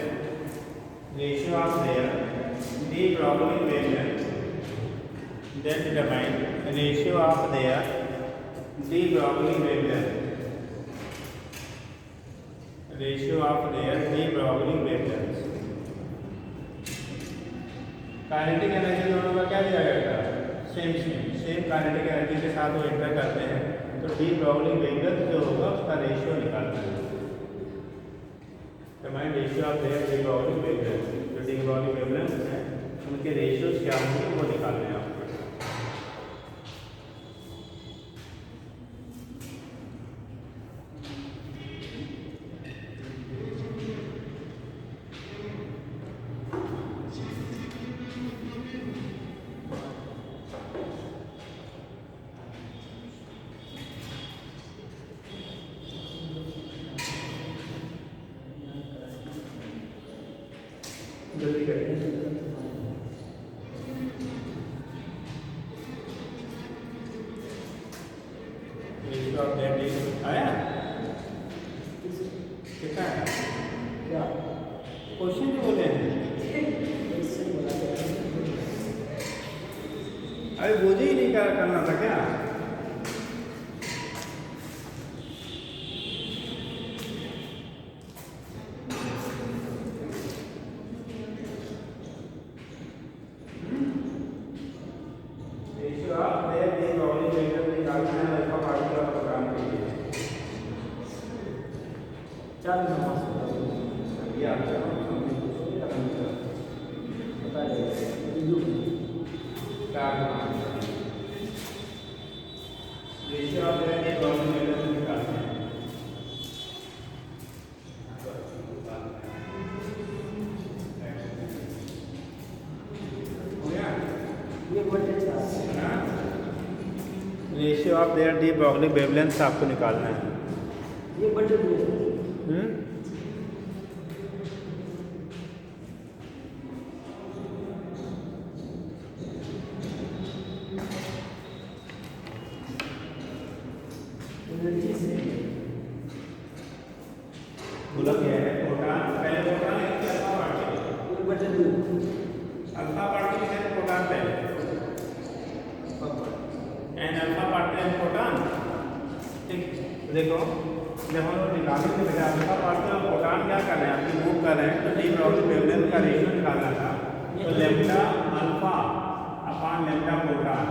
then determine ratio of their de Broglie wavelength, kinetic energy दोनों का क्या दिया गया था, same kinetic energy के साथ वो inter करते हैं, तो डी ब्रॉगली वेवलेंथ जो होगा उसका रेशियो निकालना है। तो हमारे ratio of their D Broglie wavelength, जो डी ब्रॉगली वेवलेंथ है उनके रेशियोज क्या होंगे वो निकालने हैं आपको। जल्दी करिए। आया कितना है क्या क्वेश्चन जो बोले हैं, अरे मुझे ही नहीं करना था क्या? Ratio of their D Broglie wavelength आपको निकालना है। ये बटे बोला क्या है, प्रोटॉन पहले प्रोटॉन देखो जब हम लोग निकाले थे बेटा अल्फा पार्टिकल और प्रोटॉन क्या कर रहे हैं, आपकी मूव कर रहे हैं, तो डी ब्रॉगली वेवलेंथ का रेशियो निकालना था। तो lambda alpha upon lambda proton,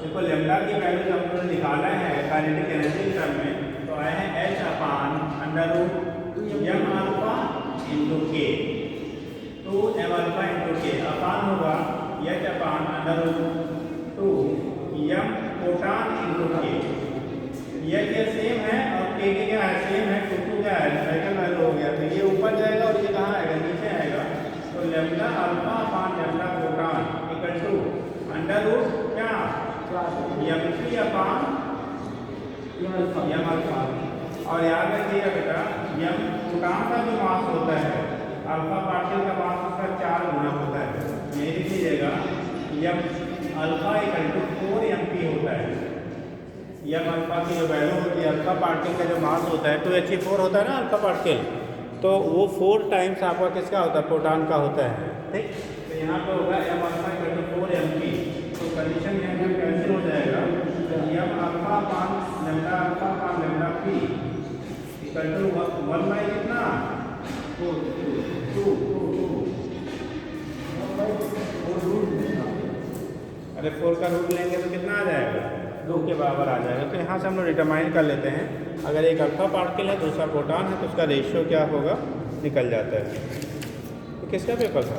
देखो लेमडा की वैल्यू जब हम लोग निकाला है काइनेटिक एनर्जी टर्म में, तो आए हैं H upon under root M alpha into K, two M alpha into K upon होगा H upon under root two M proton into K. ये सेम है और के क्या है, सेम है, टू क्या है, साइकिल वैल्यू हो गया, तो ये ऊपर जाएगा और ये कहाँ आएगा, नीचे आएगा। तो lambda alpha upon lambda proton equal to under root क्या m p upon m alpha. और याद रखिएगा बेटा एम प्रोटॉन का जो मास होता है अल्फा पार्टिकल का मास उसका 4 गुना होता है, ये लिख लीजिएगा M alpha equal to 4 MP होता है। एम अल्फा की जो वैल्यू होती है अल्फा पार्टिकल का जो मास होता है 2He4 होता है ना अल्फा पार्टिकल, तो वो 4 टाइम्स आपका किसका होता है, प्रोटॉन का होता है, ठीक। तो यहाँ पे होगा M alpha equal to 4 MP, तो कंडीशन यहाँ पे कैंसिल हो जाएगा, M alpha upon lambda alpha upon lambda P equal to 1 by कितना 2 अरे 4 का रूट लेंगे तो कितना आ जाएगा, 2 के बराबर आ जाएगा। तो यहाँ से हम लोग डिटरमाइन कर लेते हैं, अगर एक अल्फा पार्टिकल है दूसरा प्रोटॉन है तो उसका रेशियो क्या होगा, निकल जाता है। तो किसका पेपर था,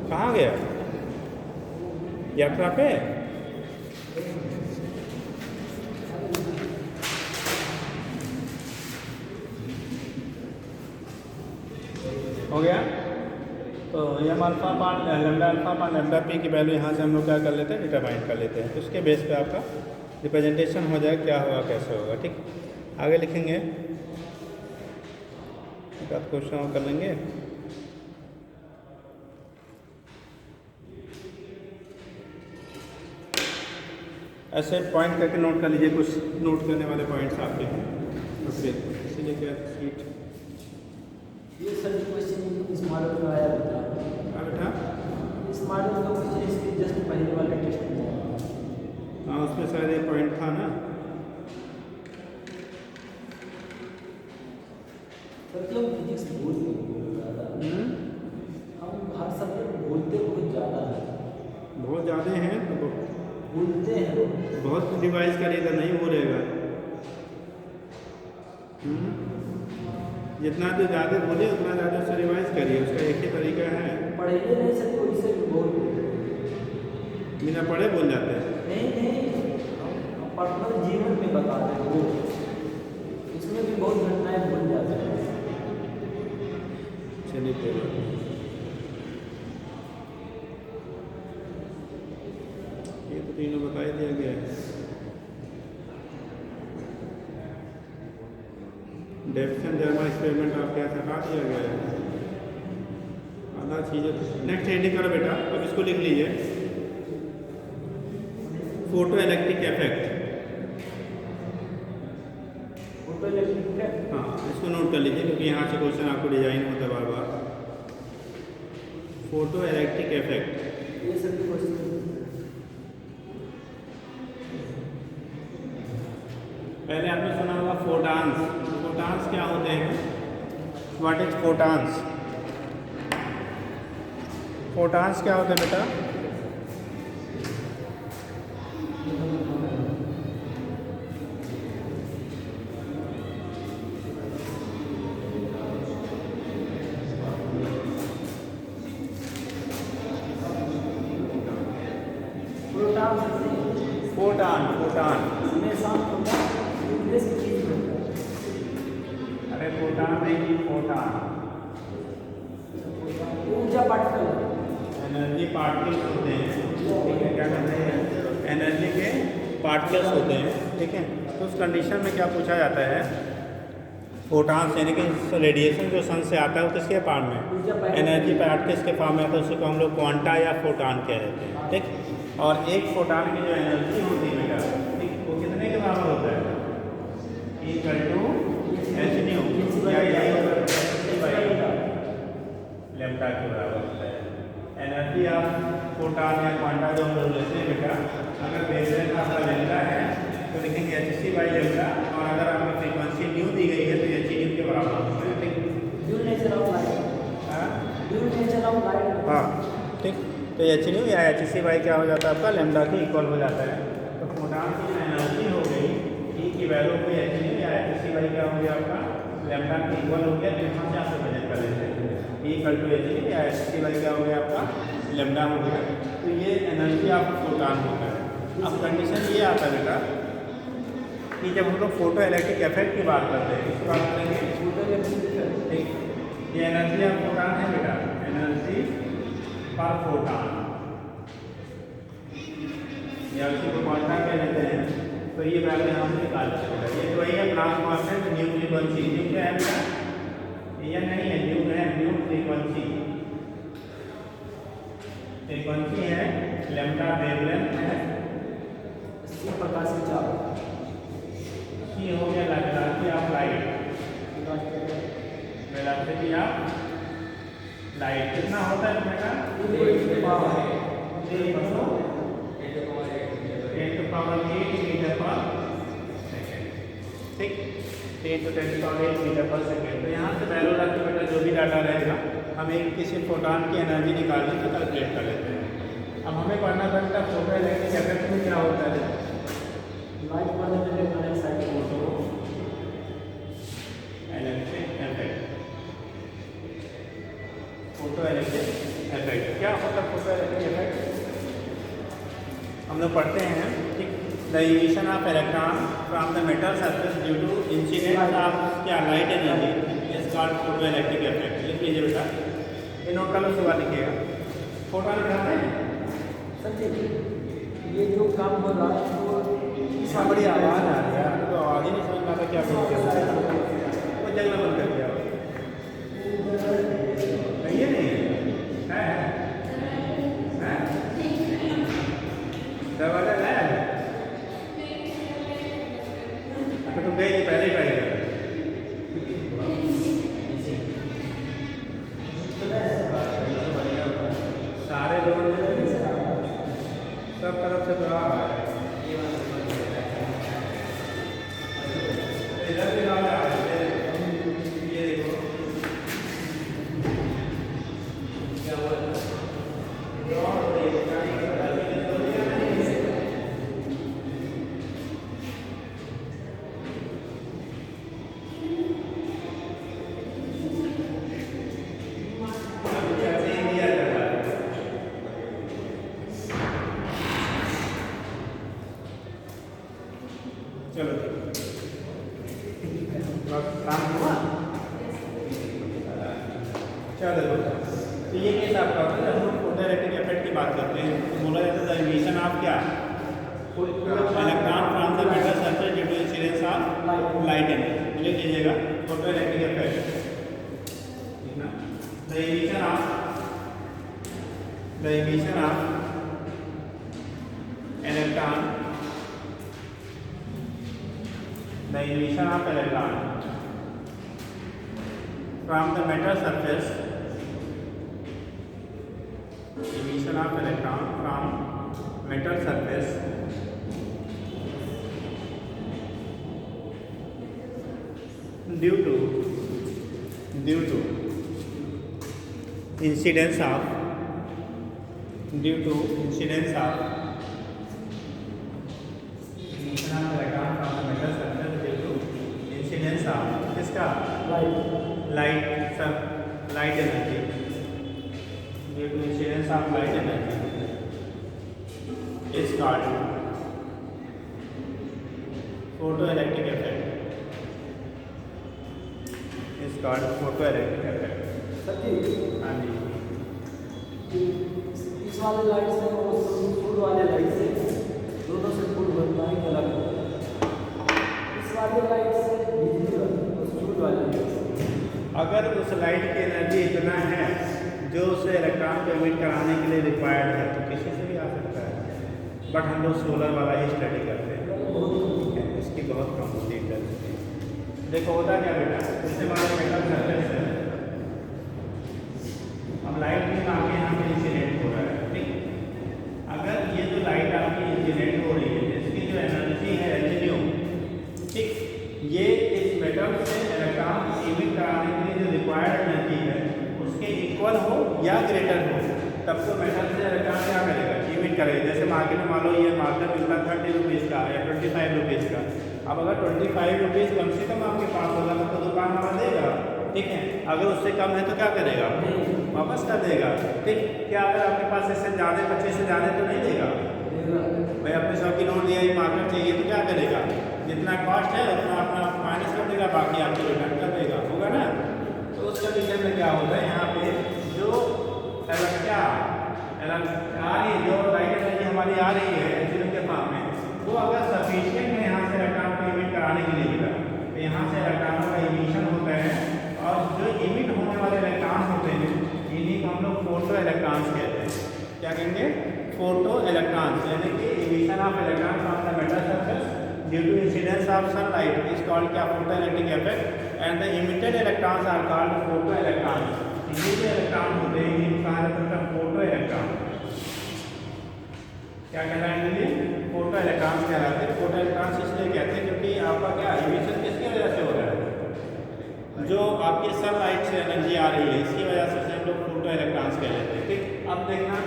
कहाँ गया, यात्रा पे? हो गया। तो M alpha upon lambda alpha upon lambda P की वैल्यू यहाँ से हम लोग क्या कर लेते हैं, डिटरमाइन कर लेते हैं। उसके बेस पे आपका रिप्रेजेंटेशन हो जाए, क्या होगा कैसे होगा, ठीक। आगे लिखेंगे, एक आध क्वेश्चन और कर लेंगे। ऐसे पॉइंट करके नोट कर लीजिए, कुछ नोट करने वाले पॉइंट्स आपके हैं, तो फिर इसीलिए क्या सीट ये सर क्वेश्चन इस मॉडल में आया था बेटा, इस मॉडल का क्वेश्चन इसके जस्ट पहले वाले टेस्ट में आया। हाँ उसमें शायद एक पॉइंट था ना, मतलब फिजिक्स बोलते बहुत ज़्यादा, हम हर सब्जेक्ट बोलते बहुत ज़्यादा है, बहुत ज़्यादा हैं तो बोलते हैं बहुत डिवाइस करेगा, नहीं बोलेगा। जितना तो ज़्यादा बोले उतना ज़्यादा उससे रिवाइज करिए, उसका एक ही तरीका है। पढ़ेंगे नहीं सर कोई से भी बोल बिना पढ़े बोल जाते हैं, नहीं हम पर्सनल जीवन में बताते हैं वो, इसमें भी बहुत घटनाएं भूल जाते हैं। चलिए कोई बात नहीं, ये तो तीनों बता ही दिया गया है। डेप्सन जर्मा एक्सपेरिमेंट आपके यहाँ हटा दिया गया है, आधा चीज़ें। नेक्स्ट हेडिंग करो बेटा, अब इसको लिख लीजिए, photo electric effect. Photo electric effect, हाँ इसको नोट कर लीजिए क्योंकि यहाँ से क्वेश्चन आपको डिजाइन होता है बार बार। फोटो इलेक्ट्रिक इफेक्ट, ये सभी क्वेश्चन पहले आपने सुना होगा फोटॉन्स। फोटॉन्स क्या होते हैं, व्हाट इज फोटॉन्स? फोटॉन्स क्या होते हैं बेटा? फोटॉन, फोटॉन अरे फोटॉन नहीं, फोटॉन ऊर्जा पार्टिकल, एनर्जी पार्टिकल्स होते हैं, ठीक है, क्या कहते हैं, एनर्जी के पार्टिकल्स होते हैं, ठीक है। तो उस कंडीशन में क्या पूछा जाता है, फोटॉन्स यानी कि रेडिएशन जो सन से आता है वो किसके फॉर्म में, एनर्जी पार्टिकल्स के फॉर्म में आता है, उसको हम लोग क्वांटा या फोटॉन कह देते हैं, ठीक। और एक फोटॉन की जो एनर्जी होती है बेटा, ठीक, वो कितने के बराबर होता है, इक्वल टू एच न्यू या लेम्डा के बराबर होता है। एनर्जी ऑफ फोटॉन या क्वांटा जो हम लोग लेते हैं बेटा, अगर वेवलेंथ आपका लेम्डा है तो लिखेंगे एच सी बाई लेम्डा, और अगर आपका फ्रीक्वेंसी हाँ ठीक। तो एच न्यू या एच सी वाई क्या हो जाता है आपका लैम्डा के इक्वल हो जाता है। तो फोटॉन की एनर्जी हो गई ई की वैल्यू कोई एच न्यू या एच सी वाई क्या हो गया आपका लैम्डा के इक्वल हो गया। तो यहाँ से आप वजन कर लेते हैं E equal to H nu या एच सी वाई क्या हो गया आपका लैम्डा हो गया। तो ये एनर्जी आपका फोटॉन होता है। अब कंडीशन ये आता है बेटा कि जब हम लोग फोटो इलेक्ट्रिक इफेक्ट की बात करते हैं किसकी बात करेंगे ठीक। ये एनर्जी ऑफ फोटॉन है बेटा एनर्जी पर फोटॉन या उसी को क्वांटा कह लेते हैं। तो ये वैल्यू यहाँ से निकाल सकते हैं। ये तो वही है प्लास कांस्टेंट न्यू फ्रीक्वेंसी न्यू क्या है बेटा ये नहीं है न्यू फ्रीक्वेंसी फ्रीक्वेंसी है लैम्डा वेवलेंथ है सी प्रकाश की चाप सी हो गया velocity of light velocity of light कितना होता है बेटा 10⁸ मीटर पर सेकेंड ठीक 10⁸ मीटर पर सेकेंड। तो यहाँ से वैल्यू रख के बेटा जो भी डाटा रहेगा हम एक किसी फोटॉन की एनर्जी निकालने की कैलकुलेट कर लेते हैं। अब हमें पढ़ना पड़ता है फोटो इलेक्ट्रिक इफेक्ट में क्या होता है लाइट पढ़ने के लिए connect side photo electric effect photo electric effect क्या होता है फोटो इलेक्ट्रिक इफेक्ट हम लोग पढ़ते हैं ठीक। The emission of electron from the metal surface due to incidence of क्या light energy is called photo electric effect. लिख लीजिए बेटा ये नोट कर लो सुबह लिखिएगा फोटोन उठाते हैं सर ये जो काम हो रहा है वो इतना बड़ी आवाज़ आ रही है तो आवाज़ ही नहीं समझ में आता क्या बोलते हैं वो जगह बंद कर दिया ये नहीं है दरवाजा है तो तुम गए नहीं पहले ही पाएगा सारे लोग सब तरफ से तो आ रहा है इधर भी आ रहा है ये देखो क्या हुआ चलो काम हुआ चलो तो ये केस आपका होता है। जब हम फोटो इलेक्ट्रिक इफेक्ट की बात करते हैं तो बोला जाता है इमिशन ऑफ क्या electron from the metal surface due to incidence of light energy लिख लीजिएगा photo electric effect the emission of electron the emission of electron from the metal surface emission of electron from metal surface due to incidence of emission of electron from the metal surface due to incidence of किसका light energy due to incidence of light energy is called photoelectric effect is called photoelectric effect। हाँ जी इस वाले light से और फूल वाले light से दोनों से फूल बनता है अलग इस वाले लाइट से बिजली बनती है फूल वाले लाइट से अगर उस लाइट की एनर्जी इतना है जो उसे इलेक्ट्रॉन को एमिट कराने के लिए रिक्वायर्ड है तो किसी से भी आ सकता है। बट हम लोग सोलर वाला ही स्टडी करते हैं इसकी बहुत कम होती है। देखो होता क्या बेटा इससे हमारे मेटल सरफेस है अब लाइट भी आगे यहाँ पे इंसिडेंट हो रहा है ठीक। अगर ये जो लाइट आपकी इंसिडेंट हो रही है इसकी जो एनर्जी है एच ठीक ये इस मेटल से इलेक्ट्रॉन एमिट कराने के लिए जो रिक्वायर्ड एनर्जी है उसके इक्वल हो या ग्रेटर हो, तब तो मेटल से इलेक्ट्रॉन क्या करेगा, इमिट करेगा। जैसे मार्केट में मान लो ये मार्केट मिलता है 30 रुपीज़ का या 25 रुपीज़ का। अब अगर 25 रुपीज़ कम से कम आपके पास होगा तो दुकान वाला देगा, ठीक है। अगर उससे कम है तो क्या करेगा, वापस कर देगा, ठीक। क्या अगर आपके पास इससे ज़्यादा 25 से ज़्यादा तो नहीं देगा भाई, अपने 100 की नोट दिया, मार्केट चाहिए तो क्या करेगा, जितना कॉस्ट है उतना अपना माइनस कर देगा, बाकी आपको रिटर्न कर देगा, होगा ना। तो उस कंडीशन में क्या होता है, यहाँ पे जो आ रही जो लाइट एनर्जी हमारी आ रही है एचसीएल के फॉर्म में, वो अगर सफिशिएंट है यहाँ से इलेक्ट्रॉन को इमिट कराने के लिए बेटा, तो यहाँ से इलेक्ट्रॉनों का इमिशन होता है, और जो इमिट होने वाले इलेक्ट्रॉन होते हैं इन्हीं को हम लोग फोटो इलेक्ट्रॉन्स कहते हैं। क्या कहेंगे, फोटो इलेक्ट्रॉन्स, यानी कि emission of electron from the metal surface due to incidence of sunlight is called क्या, photo electric effect, and the emitted electrons are called photo electrons. ये जो इलेक्ट्रॉन होते हैं इनको कहा जाता है फोटो इलेक्ट्रॉन। क्या कहलाएंगे ये, फोटो इलेक्ट्रॉन्स कहलाते हैं। फोटो इलेक्ट्रॉन्स इसलिए कहते हैं क्योंकि आपका क्या इमिशन किसकी वजह से हो रहा है, जो आपकी सनलाइट से एनर्जी आ रही है इसकी वजह से हम लोग फोटो इलेक्ट्रॉन्स कह लेते हैं, ठीक। अब देखना,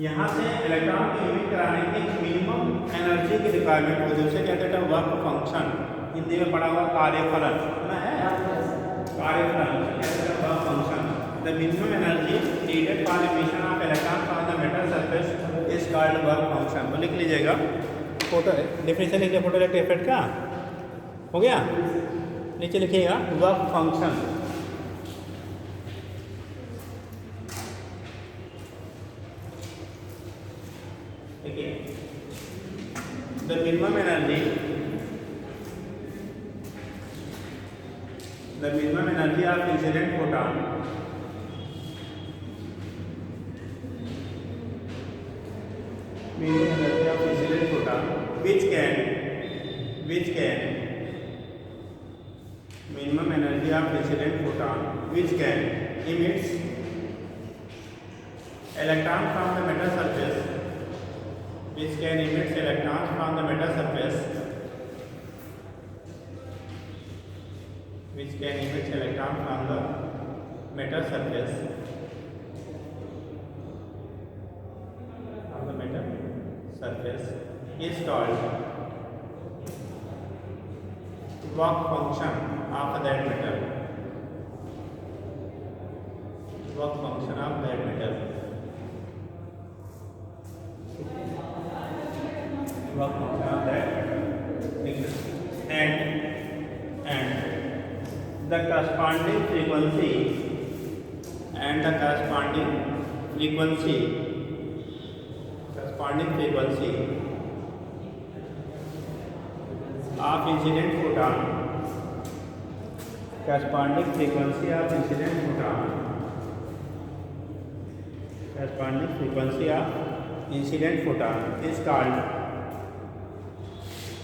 यहाँ से इलेक्ट्रॉन को इमिट कराने की मिनिमम एनर्जी की रिक्वायरमेंट होती है, उसे कहते हैं वर्क फंक्शन, हिंदी में पढ़ा हुआ कार्यफलन, सुना है, कार्यफलन कहते हैं work function. The minimum energy needed for emission of electron from the metal surface is called work function. तो लिख लीजिएगा, फोटो डेफिनेशन लिखिए फोटो इलेक्ट्रिक इफेक्ट का, हो गया। नीचे लिखिएगा वर्क फंक्शन, देखिए the minimum energy of incident photon which can minimum energy of incident photon which can emits electron from the metal surface, which can emit electrons from the metal surface, which can emit electron from the metal surface is called work function of that metal. Work function of that metal. Work function of that metal. And the corresponding frequency of incident photon, corresponding frequency of incident photon is called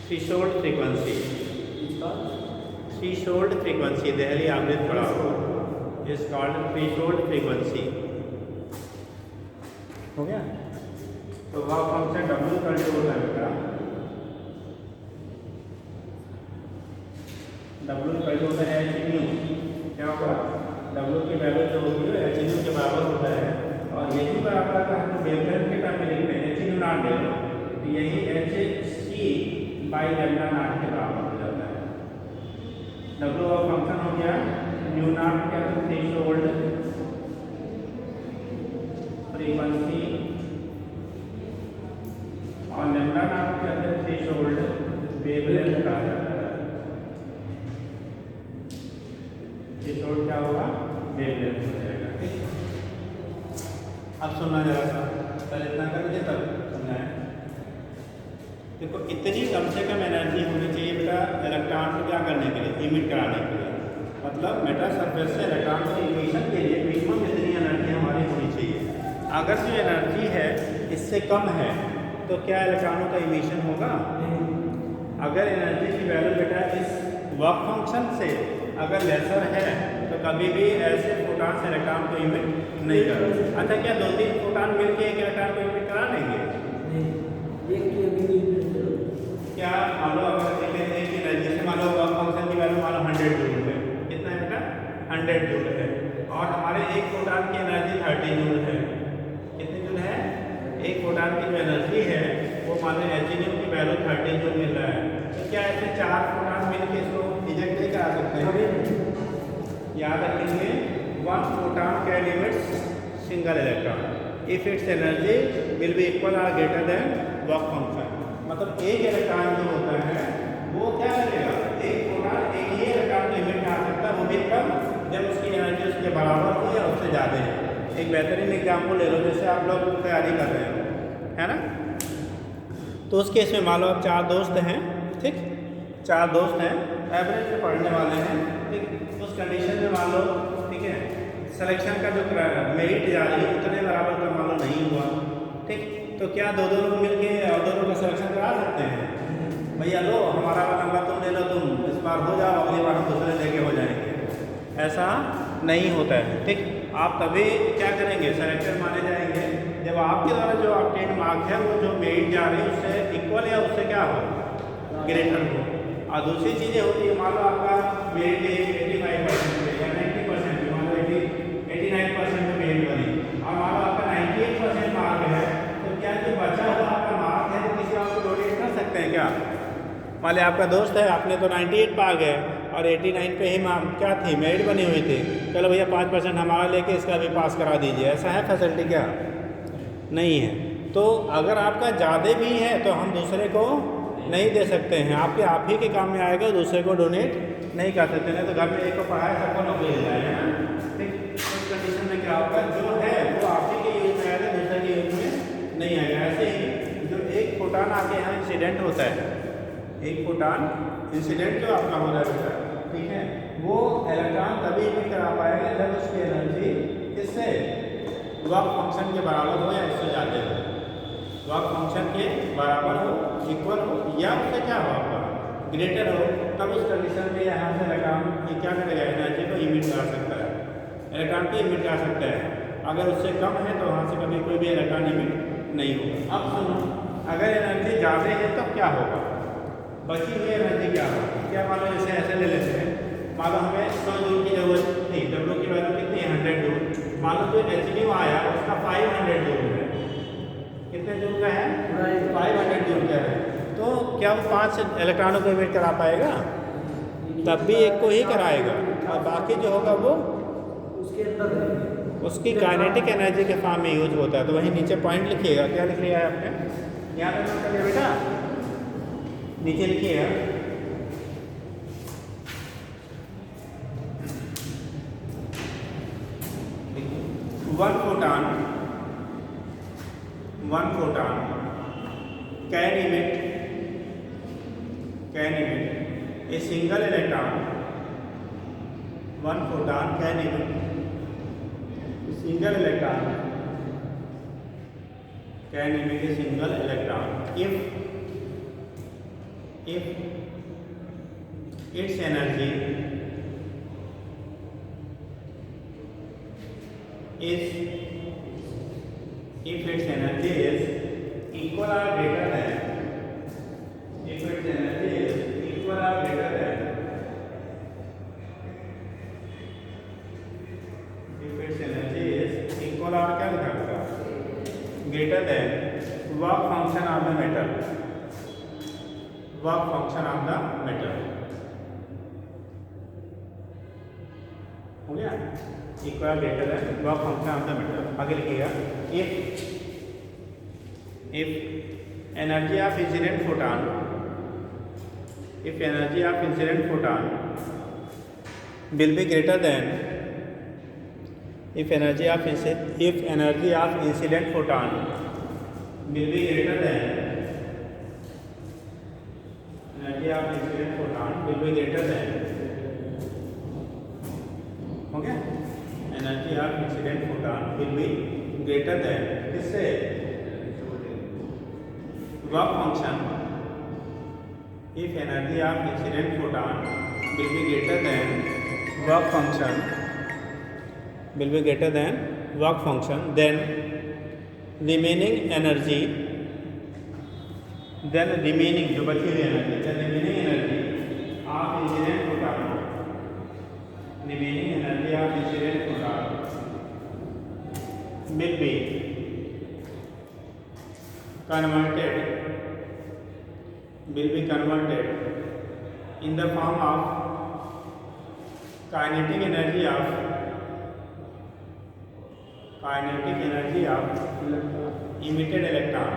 threshold frequency. Delhi आवृत्ति पढ़ा हुआ is called threshold frequency. हो गया। तो वह function W का जो होता है बेटा, W का जो होता है h न्यू, क्या होगा, W की वैल्यू जो होती है h न्यू के बराबर होता है, और यही बराबर का हम वेवलेंथ के टर्म में लिखते हैं h न्यू नॉट ले लो, तो यही h c by lambda naught के बराबर हो जाता है। W का फंक्शन हो गया न्यू नॉट क्या, थ्रेशोल्ड फ्रीक्वेंसी, और लैम्डा नॉट क्या है, थ्रेशोल्ड वेवलेंथ का थ्रेशोल्ड क्या होगा, वेवलेंथ हो जाएगा, ठीक। अब सुनना जरा सा, पहले इतना कर लीजिए तब सुनना है। देखो इतनी कम से कम एनर्जी होनी चाहिए बेटा इलेक्ट्रॉन को क्या करने के लिए, इमिट कराने के लिए। मतलब मेटल सरफेस से इलेक्ट्रॉन को इमिशन के लिए मिनिमम इतनी एनर्जी हमारी होनी चाहिए। अगर जो एनर्जी है इससे कम है तो क्या इलेक्ट्रॉनों का इमिशन होगा? अगर एनर्जी की वैल्यू बेटा इस वर्क फंक्शन से अगर लेसर है तो कभी भी ऐसे फोटॉन से इलेक्ट्रॉन को इमिट नहीं करेगा। अच्छा, क्या 2-3 फोटॉन मिलकर एक इलेक्ट्रॉन को इमिट करा लेंगे? क्या मान लो अगर एक एनर्जी से मान लो वर्क फंक्शन की वैल्यू मान लो 100 जूल है, कितना है बेटा, 100 जूल है, और हमारे एक फोटान की एनर्जी 30 जूल है। कितनी जूल है? एक फोटान की जो एनर्जी है वो मान लो H की वैल्यू 30 जूल मिल रहा है। तो क्या ऐसे 4 फोटान मिलकर इसको इजेक्ट नहीं करा सकते हैं? याद रखेंगे, 1 photon can emit single electron if its energy will be equal or greater than work function। मतलब एक इलेक्ट्रॉन जो होता है वो क्या करेगा, एक फोटान एक ही इलेक्ट्रॉन को इमिट कर सकता है, वो भी कब, जब उसकी एनर्जी उसके बराबर हो या उससे ज़्यादा है। एक बेहतरीन एग्जाम्पल ले लो, जैसे आप लोग तैयारी कर रहे हो, है ना। तो उस केस में मान लो आप 4 दोस्त हैं, ठीक, 4 दोस्त हैं, एवरेज पे पढ़ने वाले हैं, ठीक। उस कंडीशन में मान लो, ठीक है, सिलेक्शन का जो मेरिट जा रही है उतने बराबर का मान लो नहीं हुआ, ठीक। तो क्या दो लोग मिलके और दोनों का सिलेक्शन करा सकते हैं? भैया लो हमारा वाला नंबर तुम ले लो, तुम इस बार हो जाओ, अगली बार हम दूसरे लेके हो जाएंगे। ऐसा नहीं होता है, ठीक। आप तभी क्या करेंगे, सेलेक्टर माने जाएंगे जब आपके द्वारा जो ऑब्टेन मार्क है वो जो मेरिट जा रही है उससे इक्वल या उससे क्या हो, ग्रेटर हो। और दूसरी चीज़ें होती है, मान लो आपका मेरिट 85% या 90%, मान लो 89% में मेरिट बनी, और मान लो आपका 98% मार्क है, तो क्या जो बचा हुआ आपका मार्क है वो किसी और को डोनेट कर सकते हैं क्या? मान लिया आपका दोस्त है, आपने तो 98 पा गए और 89 पे ही क्या थी, मेरिट बनी हुई थी, चलो भैया 5% हमारा लेके इसका भी पास करा दीजिए, ऐसा है फैसिलिटी? क्या नहीं है। तो अगर आपका ज़्यादा भी है तो हम दूसरे को नहीं दे सकते हैं, आपके आप ही के काम में आएगा, दूसरे को डोनेट नहीं कर सकते। नहीं तो घर में एक को पढ़ाए सबको नौकरी मिल जाएगा, ठीक। उस कंडीशन में क्या होगा, जो है वो आप ही के यूज में आएगा, दूसरे के यूज में नहीं आएगा। ऐसे ही जो एक फोटान आके यहाँ इंसिडेंट होता है, एक फोटान इंसिडेंट जो आपका हो रहा है, ठीक है, वो इलेक्ट्रॉन तभी इमिट करा पाएगा जब उसकी एनर्जी इससे वर्क फंक्शन के बराबर हो या इससे ज़्यादा हो, वर्क फंक्शन के बराबर हो, इक्वल हो, या उससे क्या हो आपका ग्रेटर हो। तब उस कंडीशन में यहाँ से इलेक्ट्रॉन ये क्या करेगा, एनर्जी को इमिट कर सकता है, इलेक्ट्रॉन को इमिट कर सकता है। अगर उससे कम है तो वहाँ से कभी कोई भी इलेक्ट्रॉन इमिट नहीं होगा। अब सुनो, अगर एनर्जी ज़्यादा है तब क्या होगा, बची हुई एनर्जी क्या होगी? क्या मान लो जैसे ऐसे ले लेते हैं, मान लो हमें 100 जूल की जरूरत थी, डब्ल्यू की वैल्यू कितनी है, 100 जूल। मान लो जो H आया उसका 500 जूल है, कितने जूल का है, 500 जूल का है। तो क्या वो 5 इलेक्ट्रॉनों को इमिट करा पाएगा? तब भी एक को ही कराएगा, और बाकी जो होगा वो उसके अंदर उसकी काइनेटिक एनर्जी के फॉर्म में यूज होता है। तो वहीं नीचे पॉइंट लिखिएगा, क्या लिख लिया है आपने, याद रखना बेटा, नीचे लिखिएगा, one photon can emit a single electron. One photon can emit a single electron if its energy is equal or greater than, if its energy is equal or greater than, if its energy is equal or क्या लिखा होगा, greater than work function of the metal, work function of the metal, हो गया, equal greater than work function of the metal। आगे लिखिएगा, if energy of incident photon, if energy of incident photon will be greater than, if energy of incident photon will be greater than, energy of incident photon will be greater than, हो गया, energy of incident photon will be greater than, किससे, work function, if energy of incident photon will be greater than work function, will be greater than work function, then remaining energy, then remaining जो बची हुई energy, then remaining energy of incident photon, remaining energy of incident photon will be converted in the form of kinetic energy of emitted electron,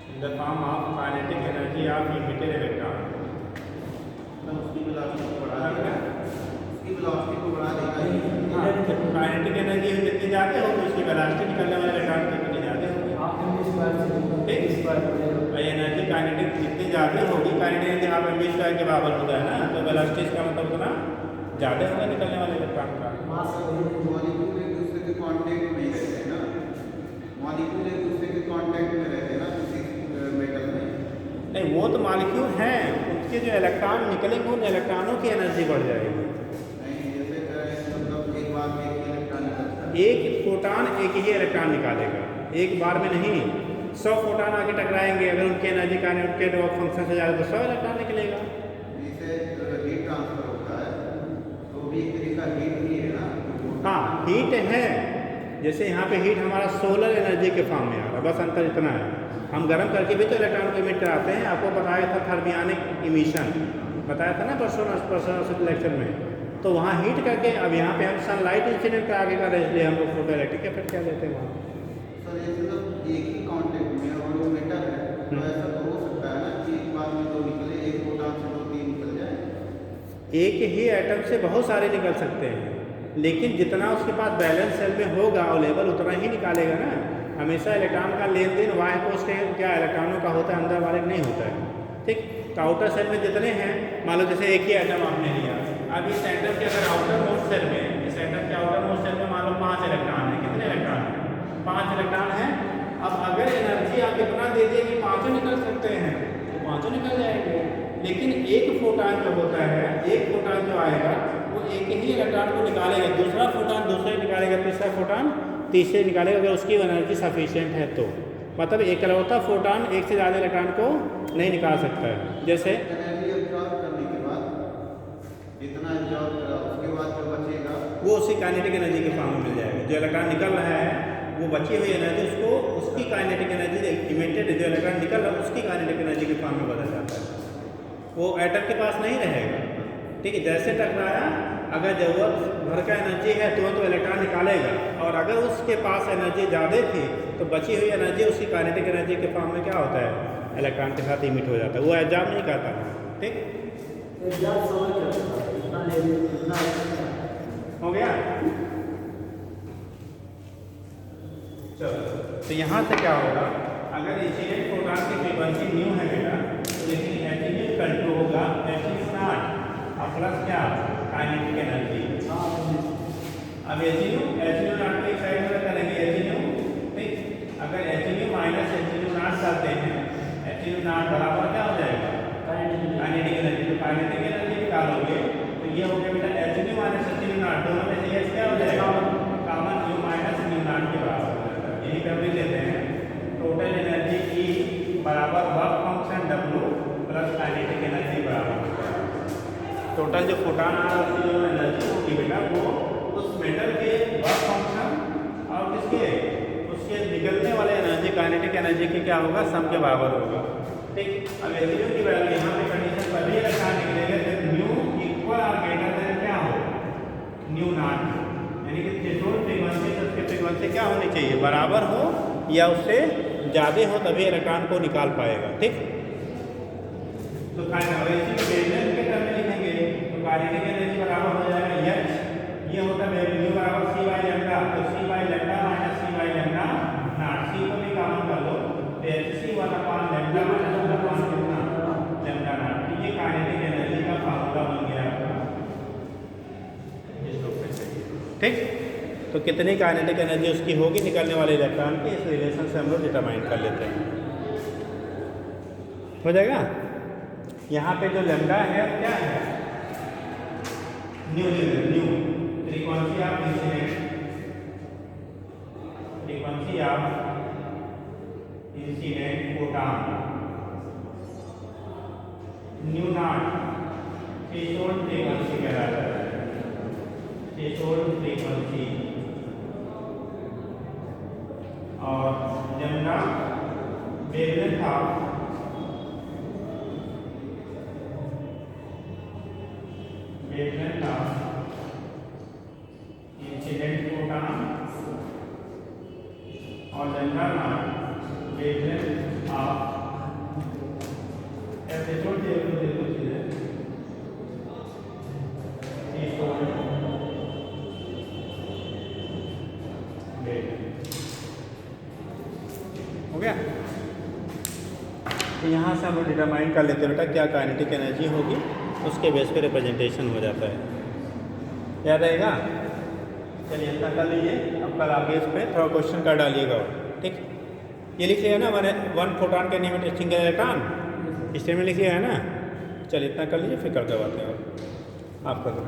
in the form of kinetic energy of emitted electron. उसकी velocity को बढ़ा देगा, kinetic energy जितनी ज़्यादा होगी उसकी velocity निकलने वाले इलेक्ट्रॉन कितनी ज़्यादा होगी। एनर्जी काइनेटिक जितनी ज़्यादा होगी, kinetic energy half M V square के बराबर होता है ना, तो वेलोसिटी इसका मतलब उतना ज़्यादा होगा निकलने वाले इलेक्ट्रॉन का। मॉलिक्यूल एक दूसरे के कांटेक्ट में रहते हैं ना, मॉलिक्यूल एक दूसरे के कांटेक्ट में रहते हैं ना किसी मेटल में। नहीं, वो तो मॉलिक्यूल हैं, उनके जो इलेक्ट्रॉन निकलेंगे उन इलेक्ट्रॉनों की एनर्जी बढ़ जाएगी। एक फोटान एक ही इलेक्ट्रॉन निकालेगा, एक बार में नहीं। 100 फोटान आके टकराएंगे, अगर उनकी एनर्जी का उनके फंक्शन से ज़्यादा तो 100 इलेक्ट्रॉन निकलेगा। जिसे हीट ट्रांसफर होता है तो भी एक तरीका हीट ही है ना। हाँ, हीट है। जैसे यहाँ पे हीट हमारा सोलर एनर्जी के फॉर्म में आ रहा है, बस अंतर इतना है। हम गर्म करके भी तो इलेक्ट्रॉन को इमिट कराते हैं। आपको बताया था थर्मियानिक इमिशन, बताया था ना परसों लेक्चर में। तो वहाँ हीट करके, अब यहाँ पे हम सनलाइट इंसिडेंट का आगे का इसलिए हम लोग फोटो इलेक्ट्रिक इफेक्ट क्या लेते हैं वहाँ। सर ये मतलब एक ही कांटेक्ट में और वो मेटल है, तो ऐसा तो हो सकता है ना कि एक बार में दो निकले, एक फोटान से 2-3 निकल जाए। एक ही एटम से बहुत सारे निकल सकते हैं, लेकिन जितना उसके पास बैलेंस सेल में होगा अवेलेबल उतना ही निकालेगा ना। हमेशा इलेक्ट्रॉन का लेन देन वाई पोस्ट के क्या इलेक्ट्रॉनों का होता है, अंदर वाले नहीं होता है। ठीक, तो आउटर सेल में जितने हैं, मान लो जैसे एक ही एटम आपने लिया, अब इस एटम के अगर आउटर मोस्ट सेल में, इस एटम के आउटर मोस्ट सेल में मान लो 5 इलेक्ट्रॉन है। कितने इलेक्ट्रॉन हैं? 5 इलेक्ट्रॉन हैं। अब अगर एनर्जी आप इतना दे दिए कि 5 निकल सकते हैं तो 5 निकल जाएंगे, लेकिन एक फोटान जो होता है, एक फोटान जो आएगा वो एक ही इलेक्ट्रॉन को निकालेगा, दूसरा फोटान दूसरे निकालेगा, तीसरा फोटान तीसरे निकालेगा, अगर उसकी एनर्जी सफिशिएंट है तो। मतलब एकलौता फोटान एक से ज़्यादा इलेक्ट्रॉन को नहीं निकाल सकता है। जैसे एनर्जी एब्जॉर्ब करने के बाद जितना एब्जॉर्ब करा उसके बाद जो बचेगा वो उसी काइनेटिक एनर्जी के फॉर्म में मिल जाएगा। जो इलेक्ट्रॉन निकल रहा है वो बची हुई एनर्जी उसको उसकी काइनेटिक एनर्जी इमिटेड जो इलेक्ट्रॉन निकल रहा है उसकी काइनेटिक एनर्जी के फॉर्म में बदल जाता है। वो एटम के पास नहीं रहेगा। ठीक है, जैसे टकराया, अगर ज़रूरत भर का एनर्जी है तो इलेक्ट्रॉन निकालेगा, और अगर उसके पास एनर्जी ज़्यादा थी तो बची हुई एनर्जी उसकी काइनेटिक एनर्जी के फॉर्म में क्या होता है, इलेक्ट्रॉन के साथ इमिट हो जाता है, वो एब्जॉर्ब नहीं करता। ठीक हो गया। चलो, तो यहाँ से क्या होगा, अगर इंसिडेंट फोटॉन की फ्रीक्वेंसी न्यू है बेटा, तो लेकिन एटीन्यू कंट्रोल होगा एटीन्यू नॉट और प्लस क्या काइनेटिक एनर्जी। अब एटीन्यू नॉट को एक साइड में करेंगे एटीन्यू। ठीक, अगर एटीन्यू माइनस एटीन्यू नॉट करते हैं, एटीन्यू नॉट बराबर क्या हो जाएगा, काइनेटिक एनर्जी। तो काइनेटिक एनर्जी निकालोगे तो ये हो गया बेटा एटीन्यू माइनस एटीन्यू नॉट, दोनों में से क्या हो जाएगा, common new minus new not के बराबर। यही कर भी लेते हैं, टोटल एनर्जी E बराबर work function W plus kinetic energy बराबर। टोटल जो फोटॉन आ रहा है उसकी जो एनर्जी होगी बेटा वो उस मेटल के वर्क फंक्शन और किसके उसके निकलने वाले एनर्जी काइनेटिक एनर्जी की क्या होगा, सम के बराबर होगा। ठीक, अब एटीन्यू की वैल्यू यहाँ पे कंडीशन पर भी रखा निकलेगा जब न्यू इक्वल और ग्रेटर देन क्या हो, न्यू नॉट, यानी कि थ्रेशोल्ड फ्रीक्वेंसी से उसकी फ्रीक्वेंसी क्या होनी चाहिए, बराबर हो या उससे ज़्यादा हो, तभी इलेक्ट्रॉन को निकाल पाएगा। ठीक, तो काइनेटिक वेवलेंथ के टर्म में लिखेंगे तो काइनेटिक एनर्जी बराबर हो जाएगा H, ये होता है न्यू बराबर C बाई लैम्डा, तो C by lambda minus C by lambda naught, C को भी कॉमन कर लो तो HC वाला पान लैम्डा माइनस वाला पान कितना लैम्डा नॉट। ये काइनेटिक एनर्जी का फार्मूला बन गया आपका। ठीक, तो कितनी काइनेटिक एनर्जी उसकी होगी निकलने वाले इलेक्ट्रॉन की, इस रिलेशन से हम लोग डिटरमाइन कर लेते हैं। हो जाएगा। यहाँ पे जो लैम्डा है क्या है, new frequency of incident, frequency of incident photon, new not threshold frequency कहलाता है, threshold frequency wavelength of incident photon और जनरल वेवलेंथ ऑफ ऐसे छोटे छोटे दो चीजें हो गया। तो यहाँ से हम लोग डिटरमाइन कर लेते हैं बेटा क्या काइनेटिक एनर्जी होगी, उसके बेस पे रिप्रेजेंटेशन हो जाता है। याद रहेगा? चलिए इतना कर लीजिए, अब कल आगे इस पर थोड़ा क्वेश्चन कर डालिएगा और ठीक। ये लिख लिया ना हमारे 1 फोटॉन के नियमित सिंगल इलेक्ट्रॉन, इस में लिख लिया है ना। चलिए इतना कर लीजिए, फिर करके बातें और आप कर दो।